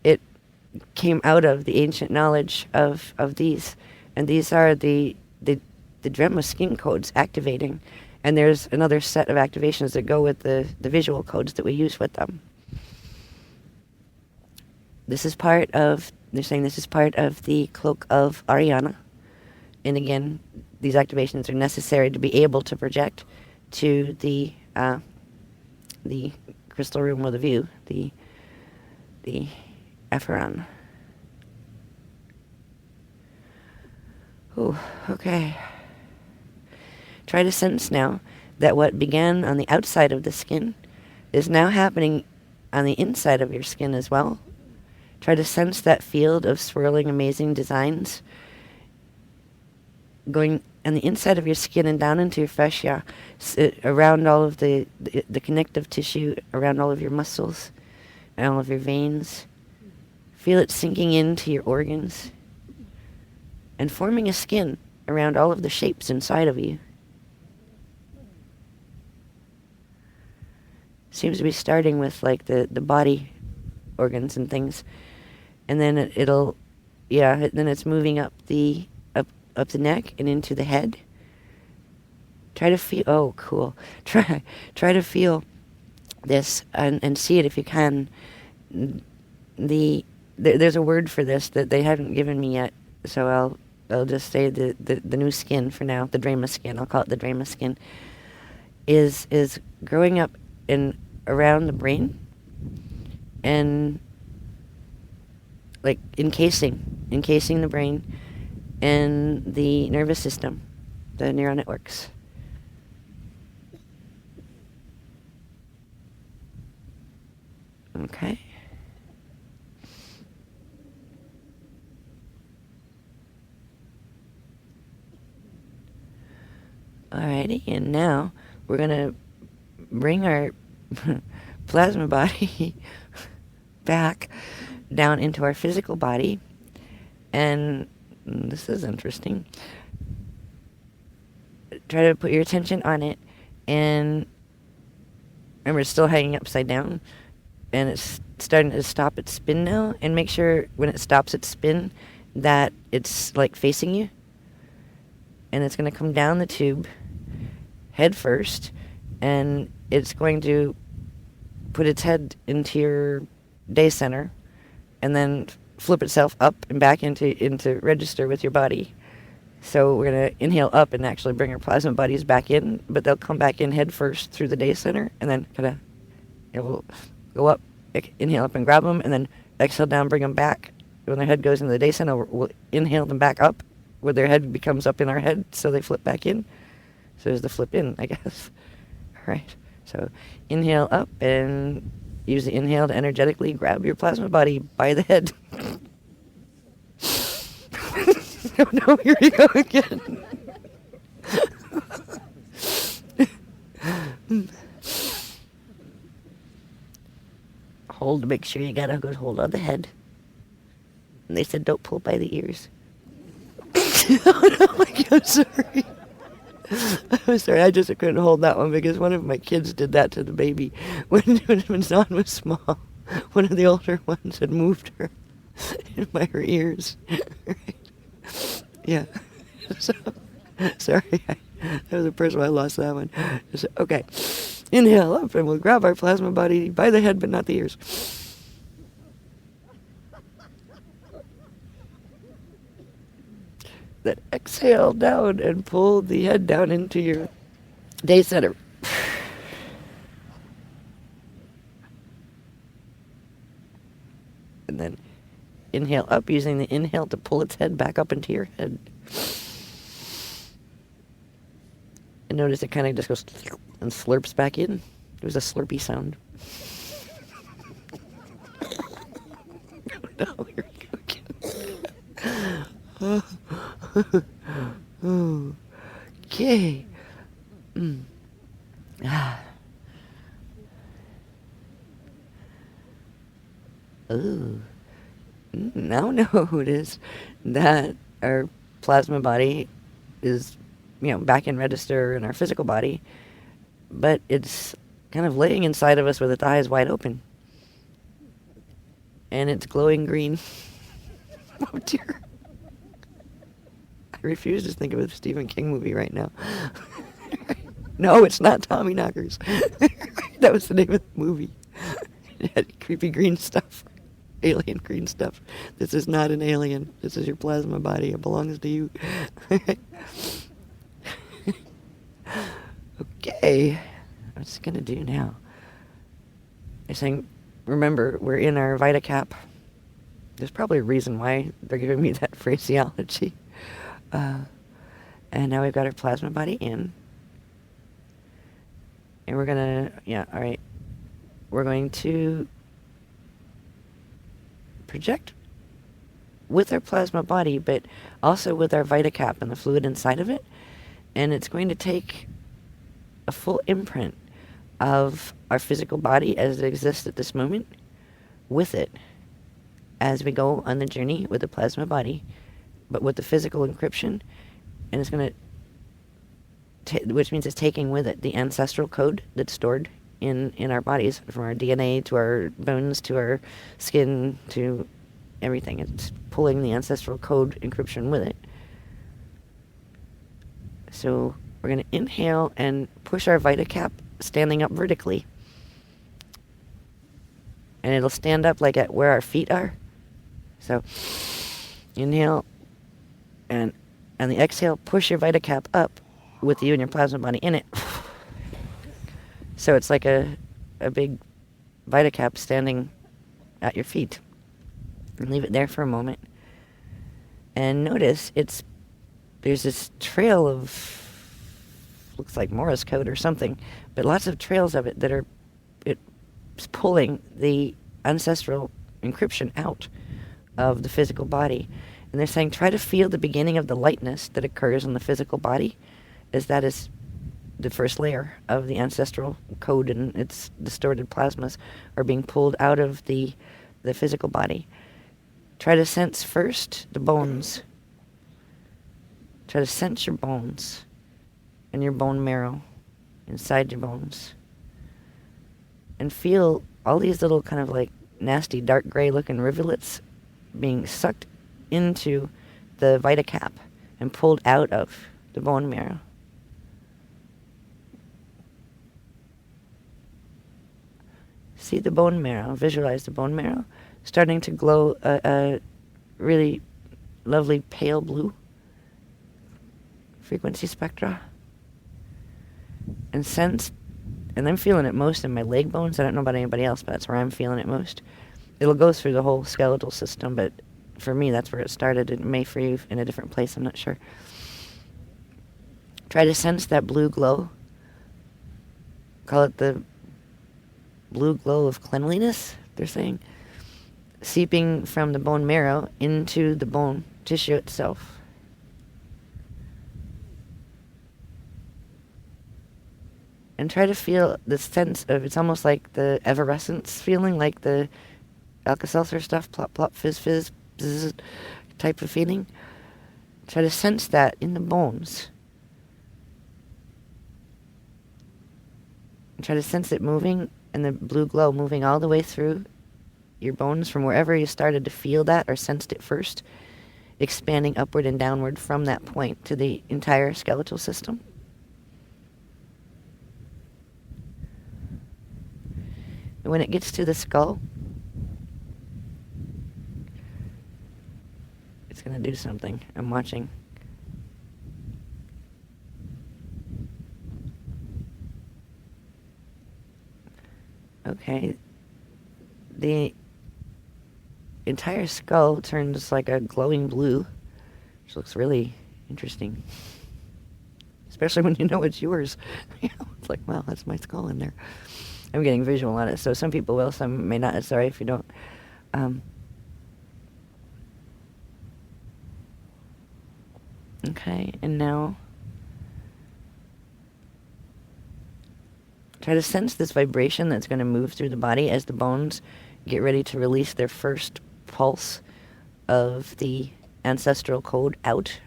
It came out of the ancient knowledge of these, and these are the Drema skin codes activating. And there's another set of activations that go with the visual codes that we use with them. This is part of, they're saying this is part of the cloak of Ariana. And again, these activations are necessary to be able to project to the crystal room with a view, the Effi. Ooh, okay. Try to sense now that what began on the outside of the skin is now happening on the inside of your skin as well. Try to sense that field of swirling, amazing designs going on the inside of your skin and down into your fascia, around all of the connective tissue, around all of your muscles, and all of your veins. Feel it sinking into your organs and forming a skin around all of the shapes inside of you. Seems to be starting with like the body organs and things, and then then it's moving up the neck and into the head. Try to feel. Oh, cool. Try to feel this and see it if you can. There's a word for this that they haven't given me yet, so I'll just say the new skin for now. The Drema skin. I'll call it the Drema skin. Is growing up in around the brain and like encasing the brain and the nervous system, the neural networks. Okay. Alrighty, and now we're gonna bring our plasma body back down into our physical body, and this is interesting. Try to put your attention on it, and remember, it's still hanging upside down. and it's starting to stop its spin now. And make sure when it stops its spin that it's like facing you. And it's going to come down the tube head first, and it's going to put its head into your day center, and then flip itself up and back into register with your body. So we're going to inhale up and actually bring our plasma bodies back in, but they'll come back in head first through the day center, and then kind of it will go up, inhale up and grab them, and then exhale down, bring them back. When their head goes into the day center, we'll inhale them back up, where their head becomes up in our head, so they flip back in. So there's the flip in, I guess. All right. So inhale up and use the inhale to energetically grab your plasma body by the head. Oh no, here we go again. Hold, make sure you got a good hold on the head. And they said don't pull by the ears. Oh no, I'm sorry. I'm sorry, I just couldn't hold that one because one of my kids did that to the baby when Zahn was small. One of the older ones had moved her by her ears. Right. Yeah. So, sorry, that was the first one I lost that one. So, okay, inhale up and we'll grab our plasma body by the head but not the ears. Then exhale down and pull the head down into your day center. And then inhale up, using the inhale to pull its head back up into your head. And notice it kind of just goes and slurps back in. It was a slurpy sound. Oh, no, here we go again. Okay. Ooh. Now notice that our plasma body is, back in register in our physical body, but it's kind of laying inside of us with its eyes wide open. And it's glowing green. Oh dear. I refuse to think of a Stephen King movie right now. No, it's not Tommy Knockers. That was the name of the movie. It had creepy green stuff. Alien green stuff. This is not an alien. This is your plasma body. It belongs to you. Okay. What's it gonna do now? They're saying, remember, we're in our VitaCap. There's probably a reason why they're giving me that phraseology. And now we've got our plasma body in. And we're gonna, all right. We're going to project with our plasma body, but also with our VitaCap and the fluid inside of it. And it's going to take a full imprint of our physical body as it exists at this moment with it as we go on the journey with the plasma body, but with the physical encryption. And it's going to, which means it's taking with it the ancestral code that's stored in our bodies, from our DNA to our bones to our skin to everything. It's pulling the ancestral code encryption with it. So we're going to inhale and push our VitaCap standing up vertically. And it'll stand up like at where our feet are. So inhale, and on the exhale, push your VitaCap up with you and your plasma body in it. So it's like a big VitaCap standing at your feet. And leave it there for a moment. And notice there's this trail of, looks like Morse code or something, but lots of trails of it that are it's pulling the ancestral encryption out of the physical body. And they're saying, try to feel the beginning of the lightness that occurs in the physical body, as that is the first layer of the ancestral code, and its distorted plasmas are being pulled out of the physical body. Try to sense first the bones. Try to sense your bones and your bone marrow inside your bones. And feel all these little kind of like nasty dark gray looking rivulets being sucked into the VitaCap and pulled out of the bone marrow. See the bone marrow, visualize the bone marrow starting to glow a really lovely pale blue frequency spectra. And sense, and I'm feeling it most in my leg bones. I don't know about anybody else, but that's where I'm feeling it most. It'll go through the whole skeletal system, but for me, that's where it started. It may for you in a different place, I'm not sure. Try to sense that blue glow. Call it the blue glow of cleanliness, they're saying. Seeping from the bone marrow into the bone tissue itself. And try to feel the sense of, it's almost like the effervescence feeling, like the Alka-Seltzer stuff, plop, plop, fizz, fizz, bzz, type of feeling. Try to sense that in the bones. And try to sense it moving, and the blue glow moving all the way through your bones from wherever you started to feel that or sensed it first, expanding upward and downward from that point to the entire skeletal system. And when it gets to the skull, it's going to do something. I'm watching. Okay. The entire skull turns like a glowing blue, which looks really interesting. Especially when you know it's yours. It's like, wow, that's my skull in there. I'm getting visual on it, so some people will, some may not. Sorry if you don't. Okay, and now try to sense this vibration that's going to move through the body as the bones get ready to release their first pulse of the ancestral code out,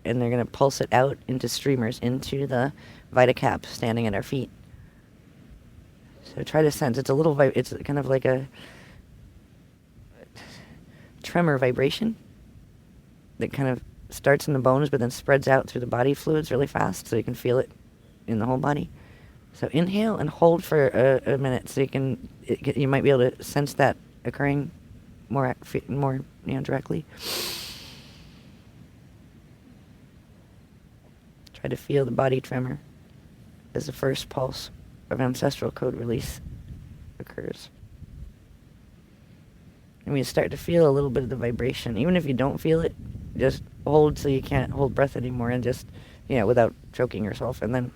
and they're going to pulse it out into streamers into the VitaCap standing at our feet. So try to sense. It's a little, it's kind of like a tremor vibration that kind of starts in the bones but then spreads out through the body fluids really fast so you can feel it in the whole body. So inhale and hold for a minute so you might be able to sense that occurring more directly. Try to feel the body tremor as the first pulse of ancestral code release occurs. And we start to feel a little bit of the vibration. Even if you don't feel it, just hold so you can't hold breath anymore and just, without choking yourself. And then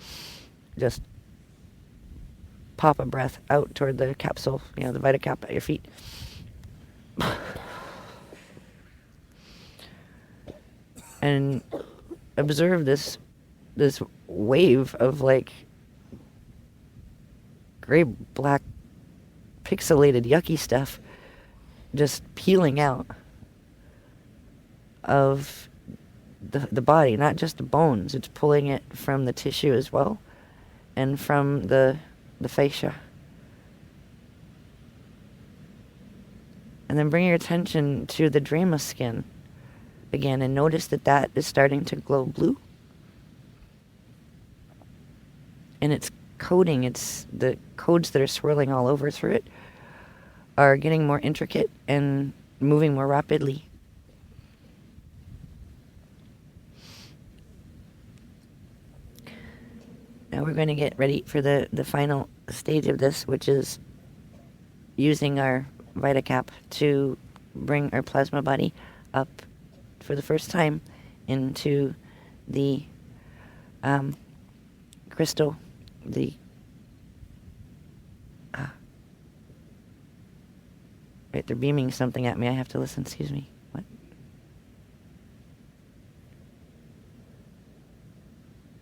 just pop a breath out toward the capsule, the VitaCap at your feet. And observe this wave of like gray, black, pixelated, yucky stuff just peeling out of the body, not just the bones. It's pulling it from the tissue as well, and from the fascia. And then bring your attention to the drama skin again, and notice that is starting to glow blue. And it's coding, it's the codes that are swirling all over through it are getting more intricate and moving more rapidly. Now we're going to get ready for the final stage of this, which is using our VitaCap to bring our plasma body up for the first time into the crystal, wait, they're beaming something at me. I have to listen. Excuse me. What?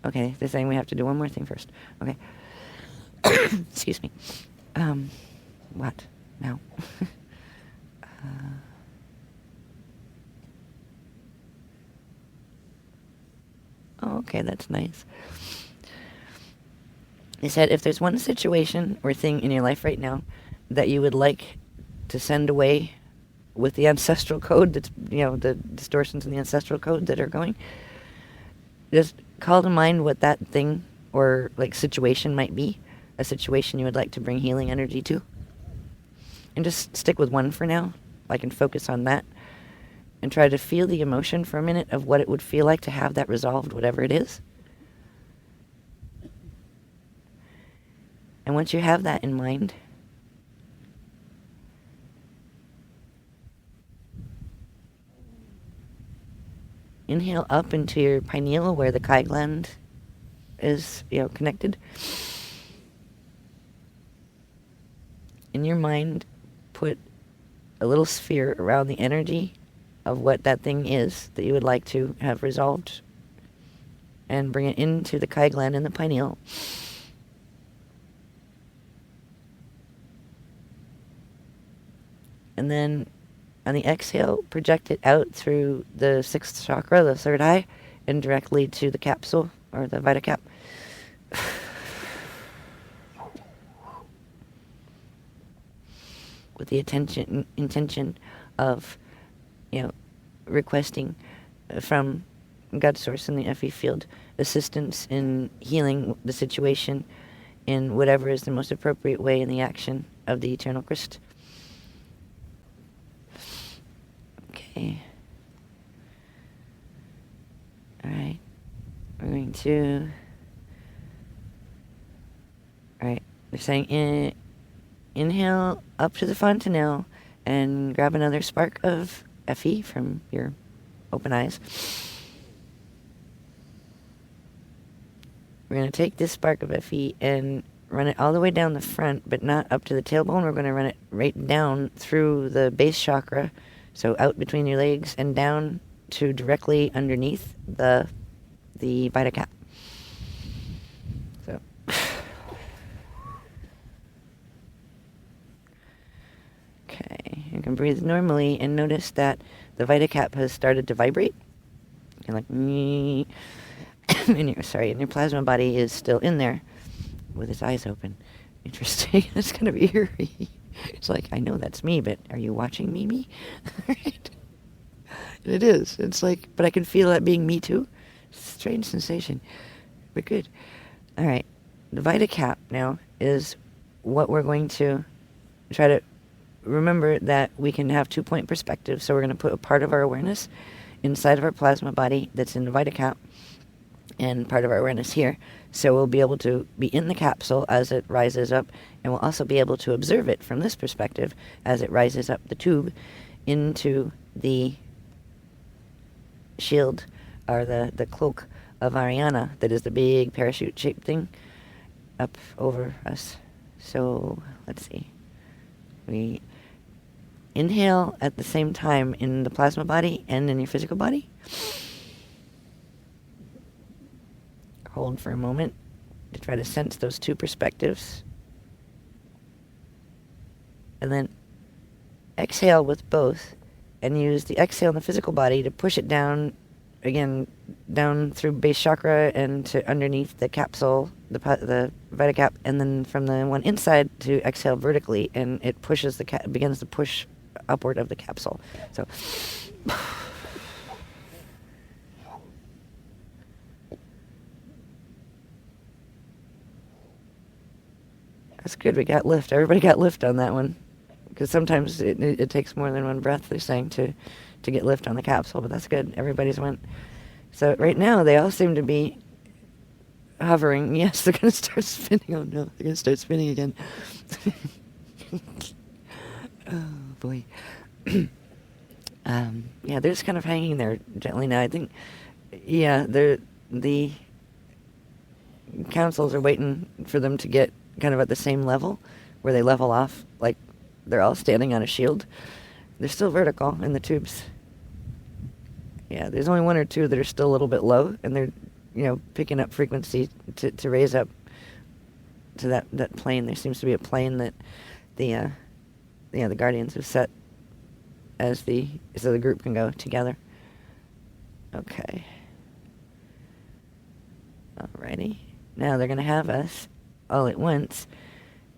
Okay, they're saying we have to do one more thing first. Okay. Excuse me. What? No. Oh, okay, that's nice. They said if there's one situation or thing in your life right now that you would like to send away with the ancestral code that's, the distortions in the ancestral code that are going. Just call to mind what that thing or like situation might be, a situation you would like to bring healing energy to. And just stick with one for now. I can focus on that and try to feel the emotion for a minute of what it would feel like to have that resolved, whatever it is. And once you have that in mind, inhale up into your pineal where the chi gland is, connected. In your mind, put a little sphere around the energy of what that thing is that you would like to have resolved, and bring it into the chi gland in the pineal. And then on the exhale, project it out through the sixth chakra, the third eye, and directly to the capsule, or the Vita Cap. With the intention of, requesting from God Source in the Effie field assistance in healing the situation in whatever is the most appropriate way in the action of the Eternal Christ. Okay. Alright. We're going to... Alright. They're saying inhale up to the fontanelle and grab another spark of Effie from your open eyes. We're going to take this spark of Effie and run it all the way down the front, but not up to the tailbone. We're going to run it right down through the base chakra, so out between your legs and down to directly underneath the Vita Cap. So, okay, you can breathe normally and notice that the Vita Cap has started to vibrate. You're like, and your plasma body is still in there with its eyes open. Interesting. That's kind of eerie. It's like, I know that's me, but are you watching me? Right? It is. It's like, but I can feel that being me too. Strange sensation, but good. All right. The Vita Cap now is what we're going to try to remember, that we can have 2-point perspective. So we're going to put a part of our awareness inside of our plasma body that's in the Vita Cap, and part of our awareness here. So we'll be able to be in the capsule as it rises up, and we'll also be able to observe it from this perspective as it rises up the tube into the shield, or the cloak of Ariana, that is the big parachute-shaped thing up over us. So, let's see. We inhale at the same time in the plasma body and in your physical body. Hold for a moment to try to sense those two perspectives. And then exhale with both, and use the exhale in the physical body to push it down, again, down through base chakra and to underneath the capsule, the Vita Cap, and then from the one inside to exhale vertically, and it pushes begins to push upward of the capsule. So... That's good. We got lift. Everybody got lift on that one. Because sometimes it takes more than one breath, they're saying, to get lift on the capsule. But that's good. Everybody's went. So right now, they all seem to be hovering. Yes, they're going to start spinning. Oh, no. They're going to start spinning again. Oh, boy. Yeah, they're just kind of hanging there gently now. I think, yeah, the councils are waiting for them to get kind of at the same level, where they level off, like they're all standing on a shield. They're still vertical in the tubes. Yeah, there's only one or two that are still a little bit low, and they're, picking up frequency to raise up to that plane. There seems to be a plane that the Guardians have set so the group can go together. Okay. Alrighty. Now they're going to have us all at once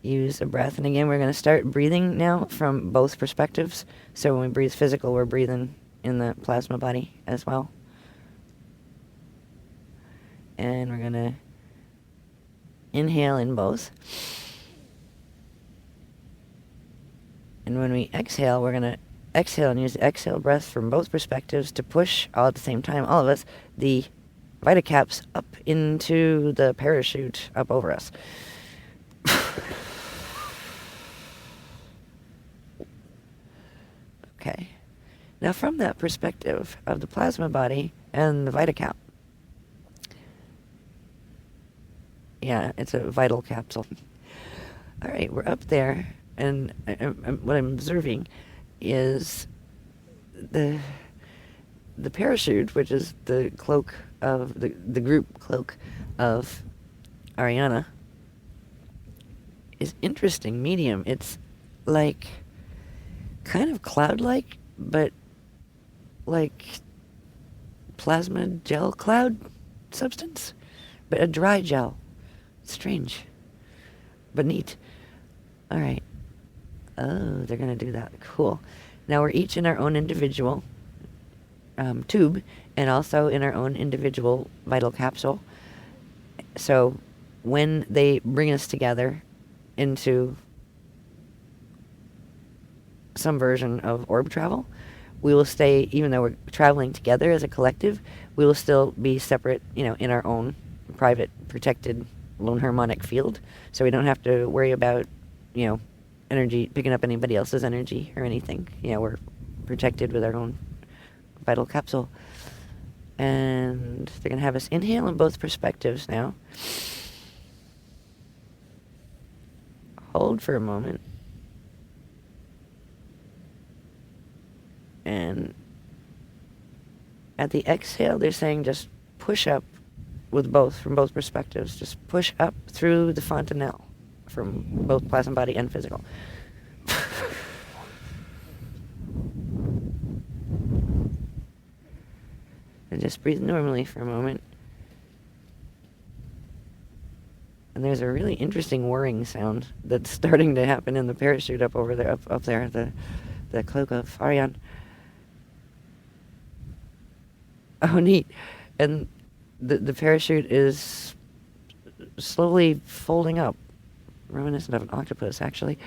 use a breath. And again, we're going to start breathing now from both perspectives. So when we breathe physical, we're breathing in the plasma body as well. And we're going to inhale in both. And when we exhale, we're going to exhale and use the exhale breath from both perspectives to push all at the same time, all of us, the Vitacaps up into the parachute up over us. Okay. Now from that perspective of the plasma body and the Vitacap, yeah, it's a vital capsule. All right, we're up there, and what I'm observing is the parachute, which is the cloak of the group cloak of Ariana, is interesting medium. It's like kind of cloud-like, but like plasma gel cloud substance, but a dry gel. Strange, but neat. All right. Oh, they're gonna do that. Cool. Now we're each in our own individual tube, and also in our own individual vital capsule. So when they bring us together into some version of orb travel, we will stay, even though we're traveling together as a collective, we will still be separate, in our own private, protected, lone harmonic field. So we don't have to worry about, energy, picking up anybody else's energy or anything. We're protected with our own vital capsule. And they're going to have us inhale in both perspectives now. Hold for a moment. And at the exhale, they're saying just push up from both perspectives. Just push up through the fontanelle from both plasma body and physical. And just breathe normally for a moment. And there's a really interesting whirring sound that's starting to happen in the parachute up over there, up there, the cloak of Ariane. Oh, neat. And the parachute is slowly folding up, reminiscent of an octopus, actually,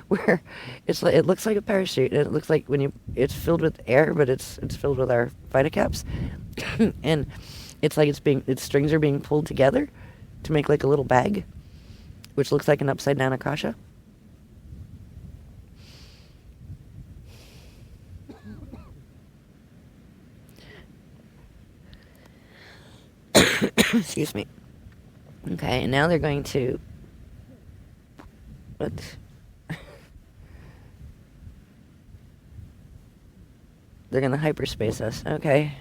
where it looks like a parachute, and it looks like it's filled with air, but it's filled with our Vitacaps, and it's like its strings are being pulled together to make like a little bag, which looks like an upside down akasha. Excuse me. Okay, and now they're going to... What? They're going to hyperspace us. Okay.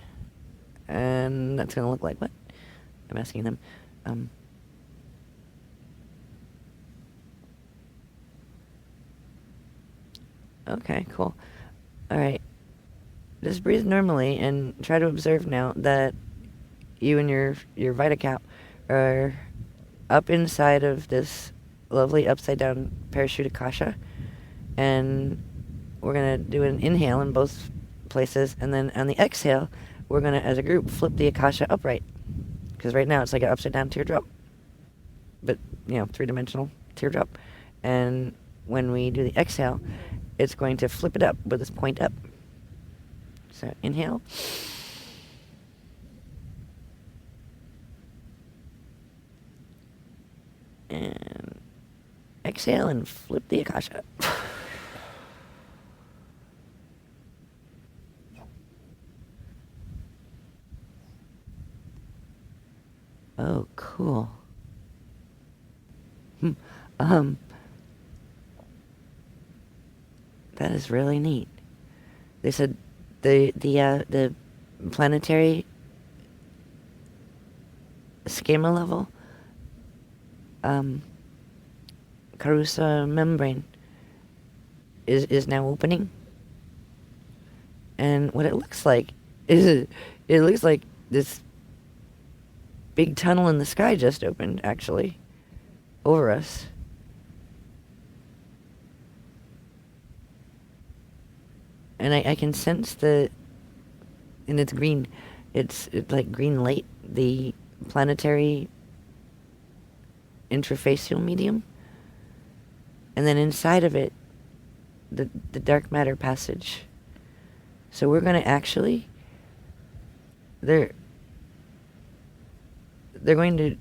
And that's going to look like what? I'm asking them. Okay, cool. All right. Just breathe normally and try to observe now that you and your Vitacap are up inside of this lovely upside down parachute akasha, and we're gonna do an inhale in both places, and then on the exhale we're gonna, as a group, flip the akasha upright, because right now it's like an upside down teardrop, but 3-dimensional teardrop. And when we do the exhale, it's going to flip it up with this point up. So inhale. And exhale and flip the akasha. Oh, cool. That is really neat. They said the planetary schema level Carusa membrane is now opening, and what it looks like is it looks like this big tunnel in the sky just opened, actually, over us, and I can sense and it's green. It's like green light, the planetary intrafacial medium. And then inside of it, the dark matter passage. So we're going to actually, they're going to,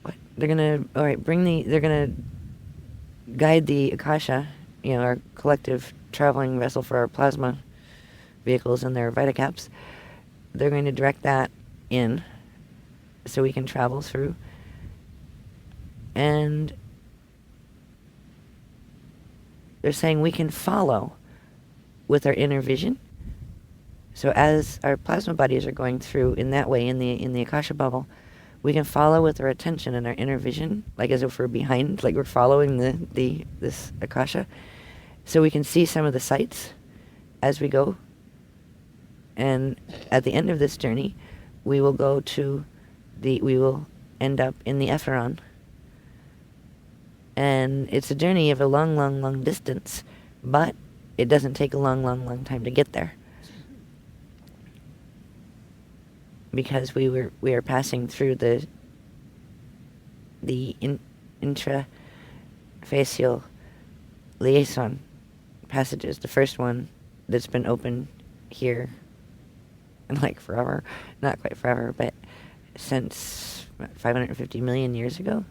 what? They're going to, all right, they're going to guide the Akasha, our collective traveling vessel for our plasma vehicles and their Vitacaps. They're going to direct that in so we can travel through. And they're saying we can follow with our inner vision. So as our plasma bodies are going through in that way in the Akasha bubble, we can follow with our attention and our inner vision, like as if we're behind, like we're following this Akasha. So we can see some of the sights as we go. And at the end of this journey, we will end up in the EFF-I'm-AR'hal. And it's a journey of a long, long, long distance, but it doesn't take a long, long, long time to get there. Because we are passing through the intrafacial liaison passages. The first one that's been open here in like forever, not quite forever, but since 550 million years ago.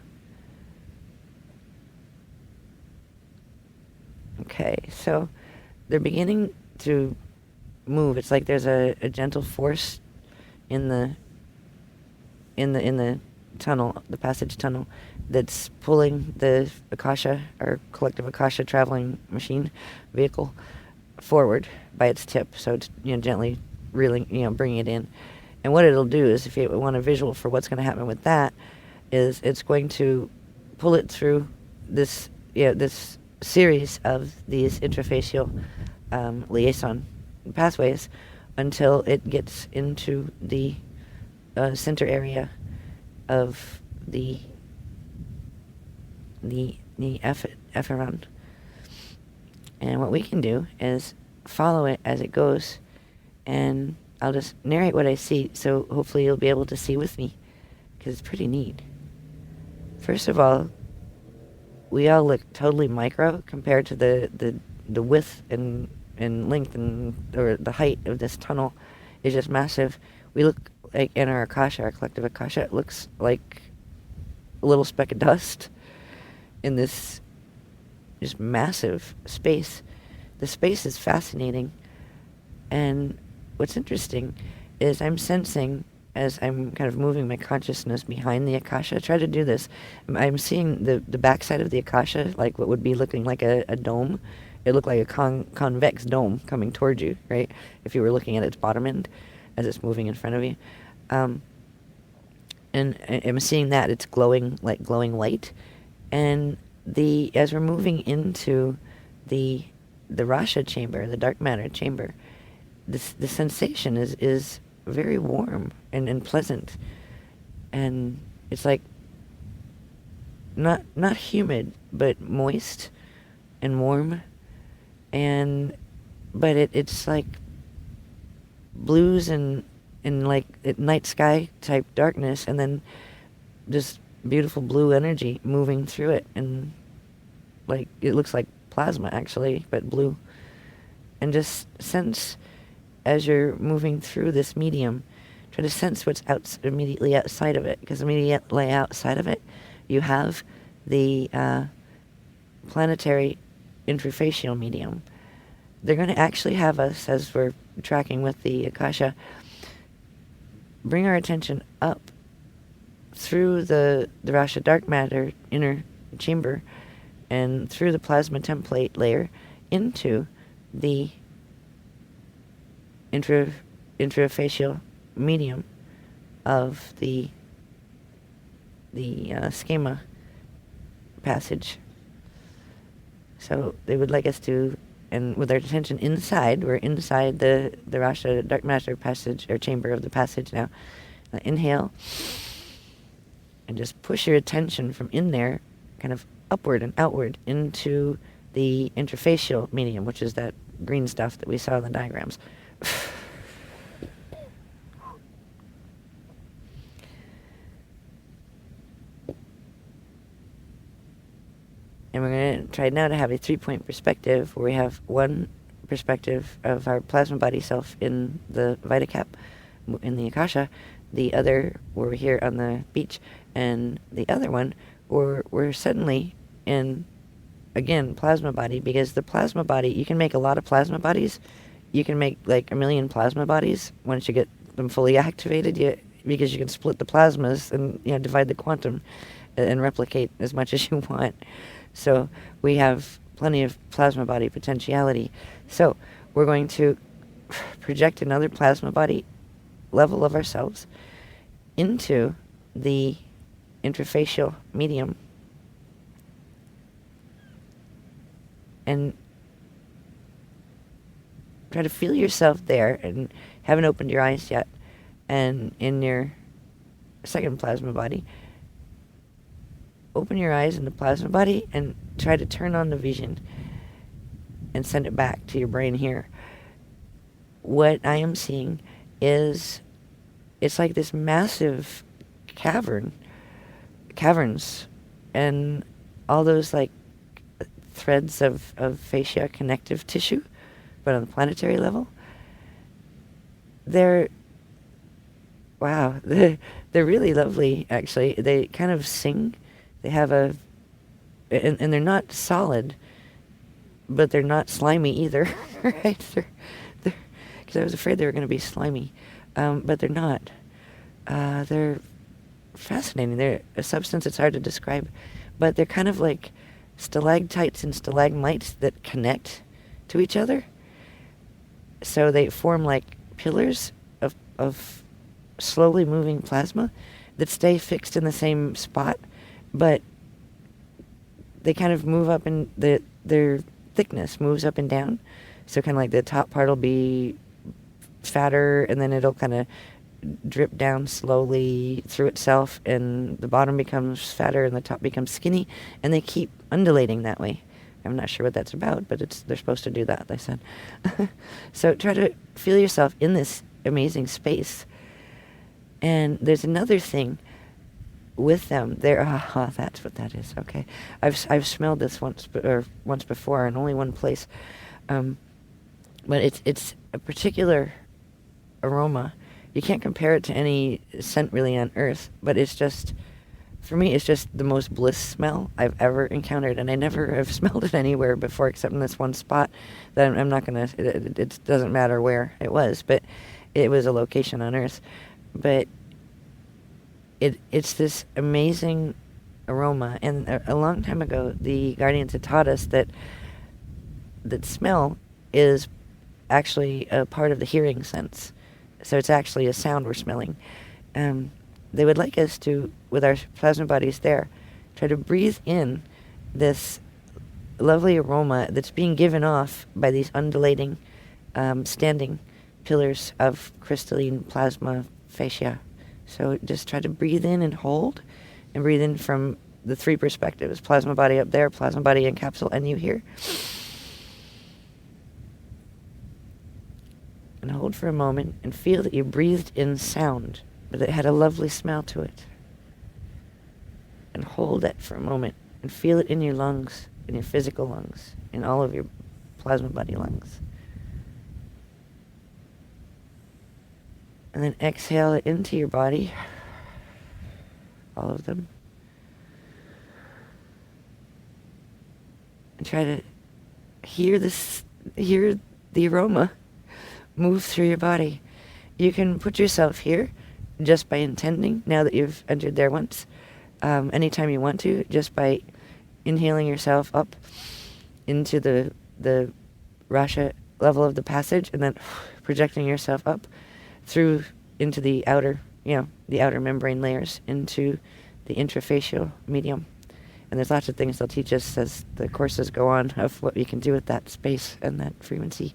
Okay, so they're beginning to move. It's like there's a gentle force in the tunnel, the passage tunnel, that's pulling the Akasha, our collective Akasha traveling machine vehicle, forward by its tip. So it's gently reeling, bringing it in. And what it'll do is, if you want a visual for what's going to happen with that, is it's going to pull it through this series of these intrafacial liaison pathways until it gets into the center area of the EFF-I'm-AR'hal. And what we can do is follow it as it goes, and I'll just narrate what I see, so hopefully you'll be able to see with me, because it's pretty neat. First of all, we all look totally micro compared to the width and length or the height of this tunnel is just massive. We look like in our Akasha, our collective Akasha, it looks like a little speck of dust in this just massive space. The space is fascinating, and what's interesting is I'm sensing, as I'm kind of moving my consciousness behind the Akasha. I try to do this. I'm seeing the backside of the Akasha, like what would be looking like a dome. It looked like a convex dome coming towards you, right? If you were looking at its bottom end as it's moving in front of you. And I'm seeing that it's glowing light. And as we're moving into the Rasha chamber, the dark matter chamber, the sensation is very warm and pleasant, and it's like not humid, but moist and warm, but it's like blues and like night sky type darkness, and then just beautiful blue energy moving through it, and like it looks like plasma actually, but blue. And just sense, as you're moving through this medium, try to sense what's immediately outside of it, because immediately outside of it you have the planetary intrafacial medium. They're going to actually have us, as we're tracking with the Akasha, bring our attention up through the Rasha dark matter inner chamber and through the plasma template layer into the intrafacial medium of the schema passage. So they would like us to, and with our attention inside, we're inside the Rasha dark matter passage, or chamber of the passage now. Inhale, and just push your attention from in there, kind of upward and outward into the interfacial medium, which is that green stuff that we saw in the diagrams. And we're going to try now to have a 3-point perspective where we have one perspective of our plasma body self in the Vitacap, in the Akasha, the other where we're here on the beach, and the other one where we're suddenly in, again, plasma body, because the plasma body, you can make a lot of plasma bodies. You can make like 1 million plasma bodies once you get them fully activated, because you can split the plasmas and divide the quantum and replicate as much as you want. So we have plenty of plasma body potentiality. So we're going to project another plasma body level of ourselves into the interfacial medium and try to feel yourself there, and haven't opened your eyes yet, and in your second plasma body, open your eyes in the plasma body and try to turn on the vision and send it back to your brain here. What I am seeing is, it's like this massive caverns, and all those like threads of fascia connective tissue, but on the planetary level. They're really lovely, actually. They kind of sing. They have and they're not solid, but they're not slimy either, right? Because I was afraid they were going to be slimy, but they're not. They're fascinating. They're a substance that's hard to describe, but they're kind of like stalactites and stalagmites that connect to each other. So they form like pillars of slowly moving plasma that stay fixed in the same spot, but they kind of move up, and their thickness moves up and down. So kind of like the top part will be fatter, and then it'll kind of drip down slowly through itself, and the bottom becomes fatter and the top becomes skinny, and they keep undulating that way. I'm not sure what that's about, but they're supposed to do that, they said. So try to feel yourself in this amazing space. And there's another thing with them. That's what that is. Okay, I've smelled this once before, in only one place, but it's a particular aroma. You can't compare it to any scent really on Earth, but it's just, for me, it's just the most bliss smell I've ever encountered, and I never have smelled it anywhere before except in this one spot that I'm not gonna. It doesn't matter where it was, but it was a location on Earth. But it's this amazing aroma, and a long time ago, the Guardians had taught us that smell is actually a part of the hearing sense. So it's actually a sound we're smelling. They would like us to, with our plasma bodies there, try to breathe in this lovely aroma that's being given off by these undulating, standing pillars of crystalline plasma fascia. So just try to breathe in and hold, and breathe in from the 3 perspectives: plasma body up there, plasma body in capsule, and you here. And hold for a moment and feel that you breathed in sound, but it had a lovely smell to it. And hold that for a moment and feel it in your lungs, in your physical lungs, in all of your plasma body lungs. And then exhale it into your body, all of them. And try to hear the aroma move through your body. You can put yourself here just by intending, now that you've entered there once, anytime you want to, just by inhaling yourself up into the Rasha level of the passage, and then projecting yourself up through into the outer membrane layers, into the interfacial medium. And there's lots of things they'll teach us as the courses go on of what we can do with that space and that frequency.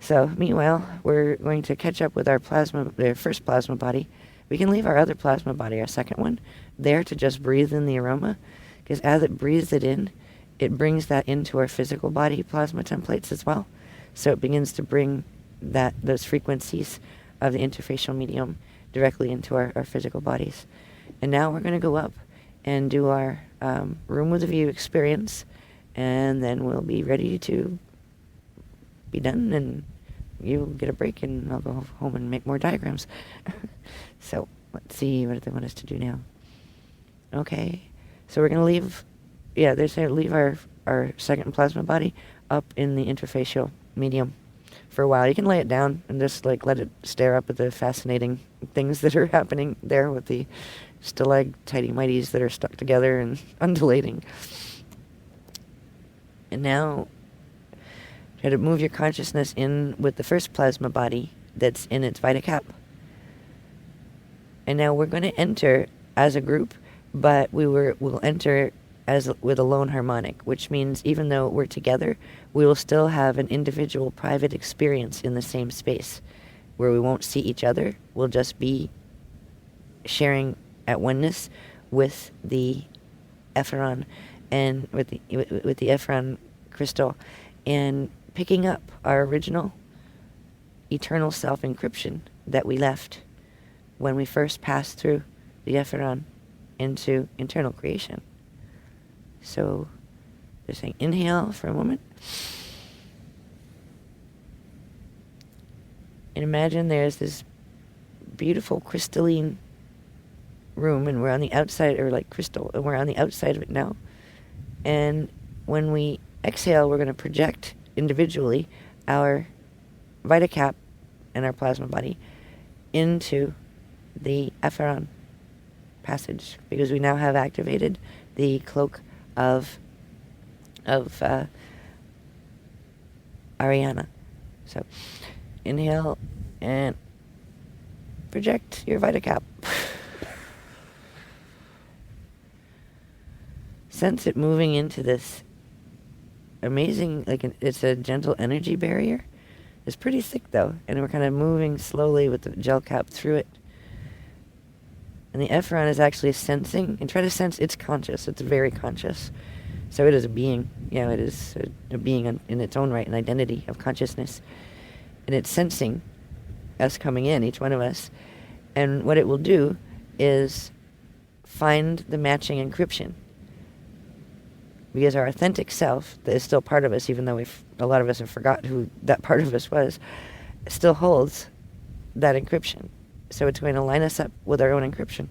So meanwhile, we're going to catch up with our first plasma body. We can leave our other plasma body, our second one, there to just breathe in the aroma, because as it breathes it in, it brings that into our physical body plasma templates as well. So it begins to bring those frequencies of the interfacial medium directly into our physical bodies. And now we're going to go up and do our room with a view experience, and then we'll be ready to be done, and you'll get a break, and I'll go home and make more diagrams. So let's see what they want us to do now. Okay, so we're going to leave, they're saying leave our second plasma body up in the interfacial medium for a while. You can lay it down and just like let it stare up at the fascinating things that are happening there with the stalactites that are stuck together and undulating. And now try to move your consciousness in with the first plasma body that's in its vita cap. And now we're going to enter as a group, but we'll enter with a lone harmonic, which means even though we're together, we will still have an individual private experience in the same space where we won't see each other. We'll just be sharing at oneness with the EFF-I'm-AR'hal and with the EFF-I'm crystal, and picking up our original eternal self encryption that we left when we first passed through the EFF-I'm-AR'hal into internal creation. So just saying inhale for a moment. And imagine there's this beautiful crystalline room, and we're on the outside, or like crystal, and we're on the outside of it now. And when we exhale, we're going to project individually our vita cap and our plasma body into the EFF-I'm-AR'hal passage, because we now have activated the cloak of Ariana. So inhale and project your vita cap. Sense it moving into this amazing, it's a gentle energy barrier. It's pretty thick though, and we're kind of moving slowly with the gel cap through it. And the EFF-I'm-AR'hal is actually sensing, and try to sense it's conscious. It's very conscious. So it is a being. It is a being in its own right, an identity of consciousness. And it's sensing us coming in, each one of us. And what it will do is find the matching encryption. Because our authentic self, that is still part of us, even though a lot of us have forgot who that part of us was, still holds that encryption. So it's going to line us up with our own encryption.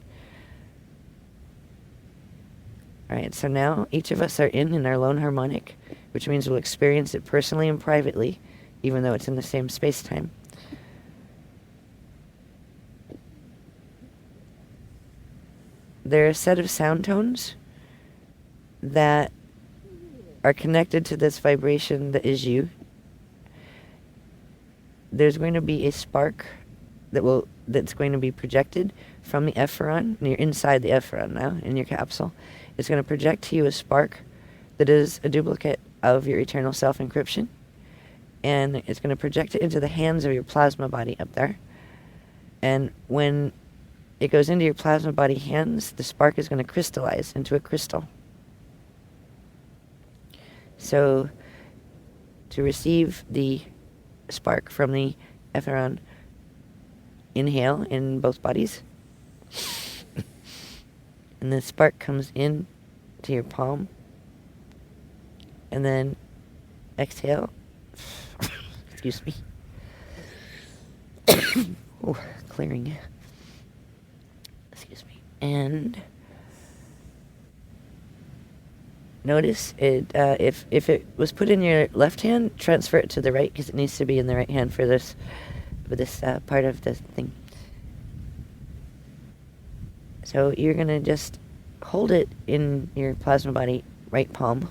All right, so now each of us are in our lone harmonic, which means we'll experience it personally and privately, even though it's in the same space-time. There are a set of sound tones that are connected to this vibration that is you. There's going to be a spark that's going to be projected from the EFF-I'm-AR'hal, and you're inside the EFF-I'm-AR'hal now, in your capsule. It's going to project to you a spark that is a duplicate of your eternal self encryption, and it's going to project it into the hands of your plasma body up there. And when it goes into your plasma body hands, the spark is going to crystallize into a crystal. So to receive the spark from the EFF-I'm-AR'hal, inhale in both bodies. And the spark comes in to your palm. And then exhale. Excuse me. Oh, clearing. Excuse me. And notice it. If it was put in your left hand, transfer it to the right, because it needs to be in the right hand for this part of the thing. So you're going to just hold it in your plasma body, right palm,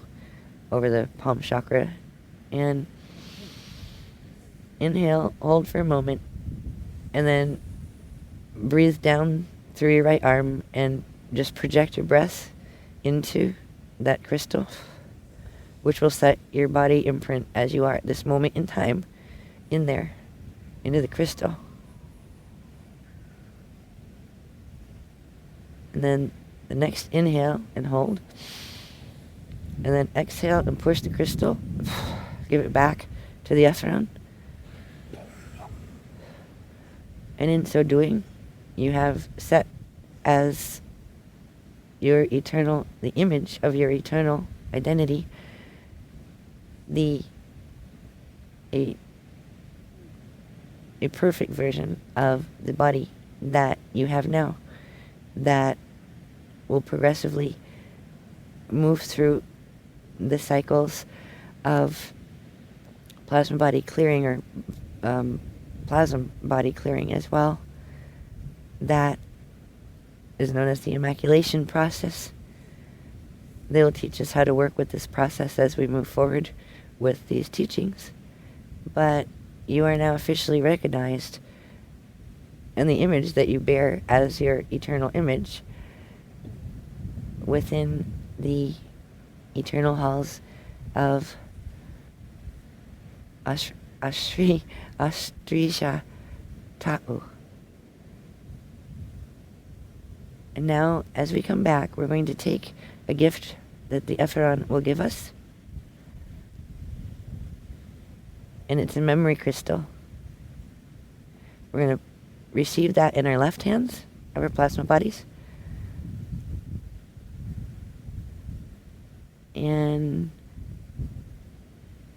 over the palm chakra, and inhale, hold for a moment, and then breathe down through your right arm and just project your breath into that crystal, which will set your body imprint as you are at this moment in time in there, into the crystal. And then the next inhale and hold. And then exhale and push the crystal. Give it back to the EFF-I'm-AR'hal. And in so doing, you have set as your eternal, the image of your eternal identity, a perfect version of the body that you have now, that will progressively move through the cycles of plasma body clearing, or plasma body clearing as well. That is known as the immaculation process. They will teach us how to work with this process as we move forward with these teachings. But you are now officially recognized, and the image that you bear as your eternal image within the eternal halls of Astrisha Ta'u. And now, as we come back, we're going to take a gift that the EFF-I'm-AR'hal will give us. And it's a memory crystal. We're going to receive that in our left hands of our plasma bodies. And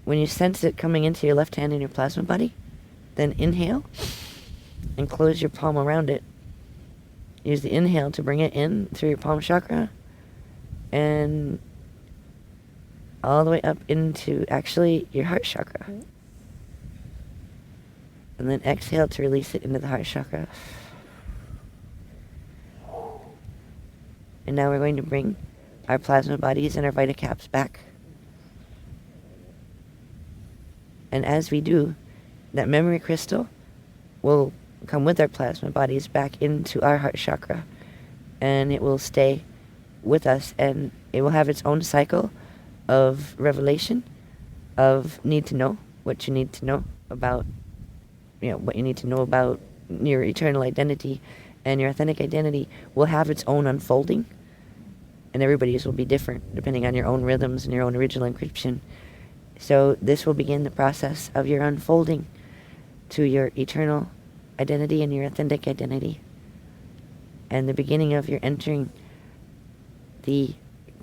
when you sense it coming into your left hand in your plasma body, then inhale and close your palm around it. Use the inhale to bring it in through your palm chakra and all the way up into actually your heart chakra. And then exhale to release it into the heart chakra. And now we're going to bring our plasma bodies and our vita caps back. And as we do, that memory crystal will come with our plasma bodies back into our heart chakra, and it will stay with us, and it will have its own cycle of revelation, of need to know what you need to know about, what you need to know about your eternal identity, and your authentic identity will have its own unfolding, and everybody's will be different depending on your own rhythms and your own original encryption. So this will begin the process of your unfolding to your eternal identity and your authentic identity, and the beginning of your entering the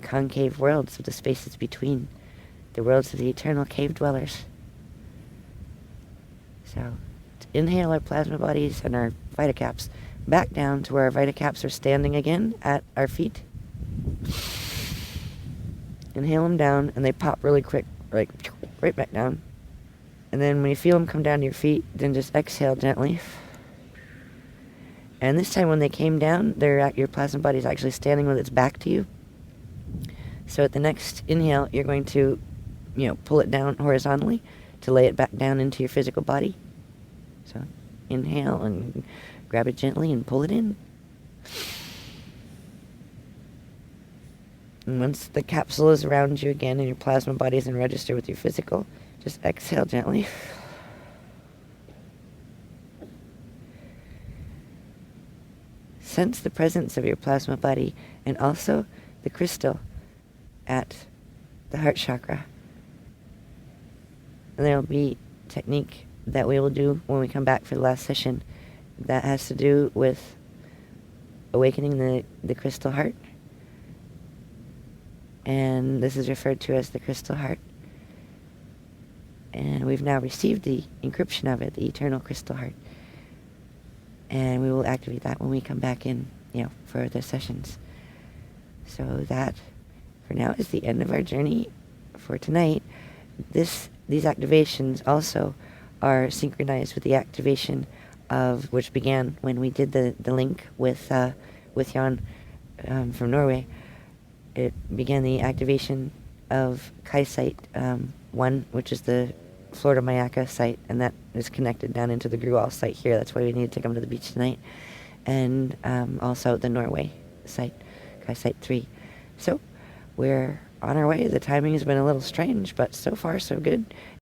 concave worlds of the spaces between, the worlds of the eternal cave dwellers. So to inhale our plasma bodies and our vita caps back down to where our vita caps are standing again at our feet. Inhale them down, and they pop really quick, like right back down. And then when you feel them come down to your feet, then just exhale gently. And this time when they came down, your plasma body is actually standing with its back to you. So at the next inhale, you're going to, pull it down horizontally to lay it back down into your physical body. So inhale and grab it gently and pull it in. And once the capsule is around you again and your plasma body is in register with your physical, just exhale gently. Sense the presence of your plasma body and also the crystal at the heart chakra. And there will be a technique that we will do when we come back for the last session that has to do with awakening the crystal heart. And this is referred to as the crystal heart. And we've now received the encryption of it, the eternal crystal heart. And we will activate that when we come back in, for the sessions. So that, for now, is the end of our journey for tonight. These activations also are synchronized with the activation of, which began when we did the link with Jan from Norway. It began the activation of Kai Site 1, which is the Florida Mayaka site, and that is connected down into the Grual site here. That's why we need to take them to the beach tonight. And also the Norway site, Kai Site 3. So we're on our way. The timing has been a little strange, but so far so good.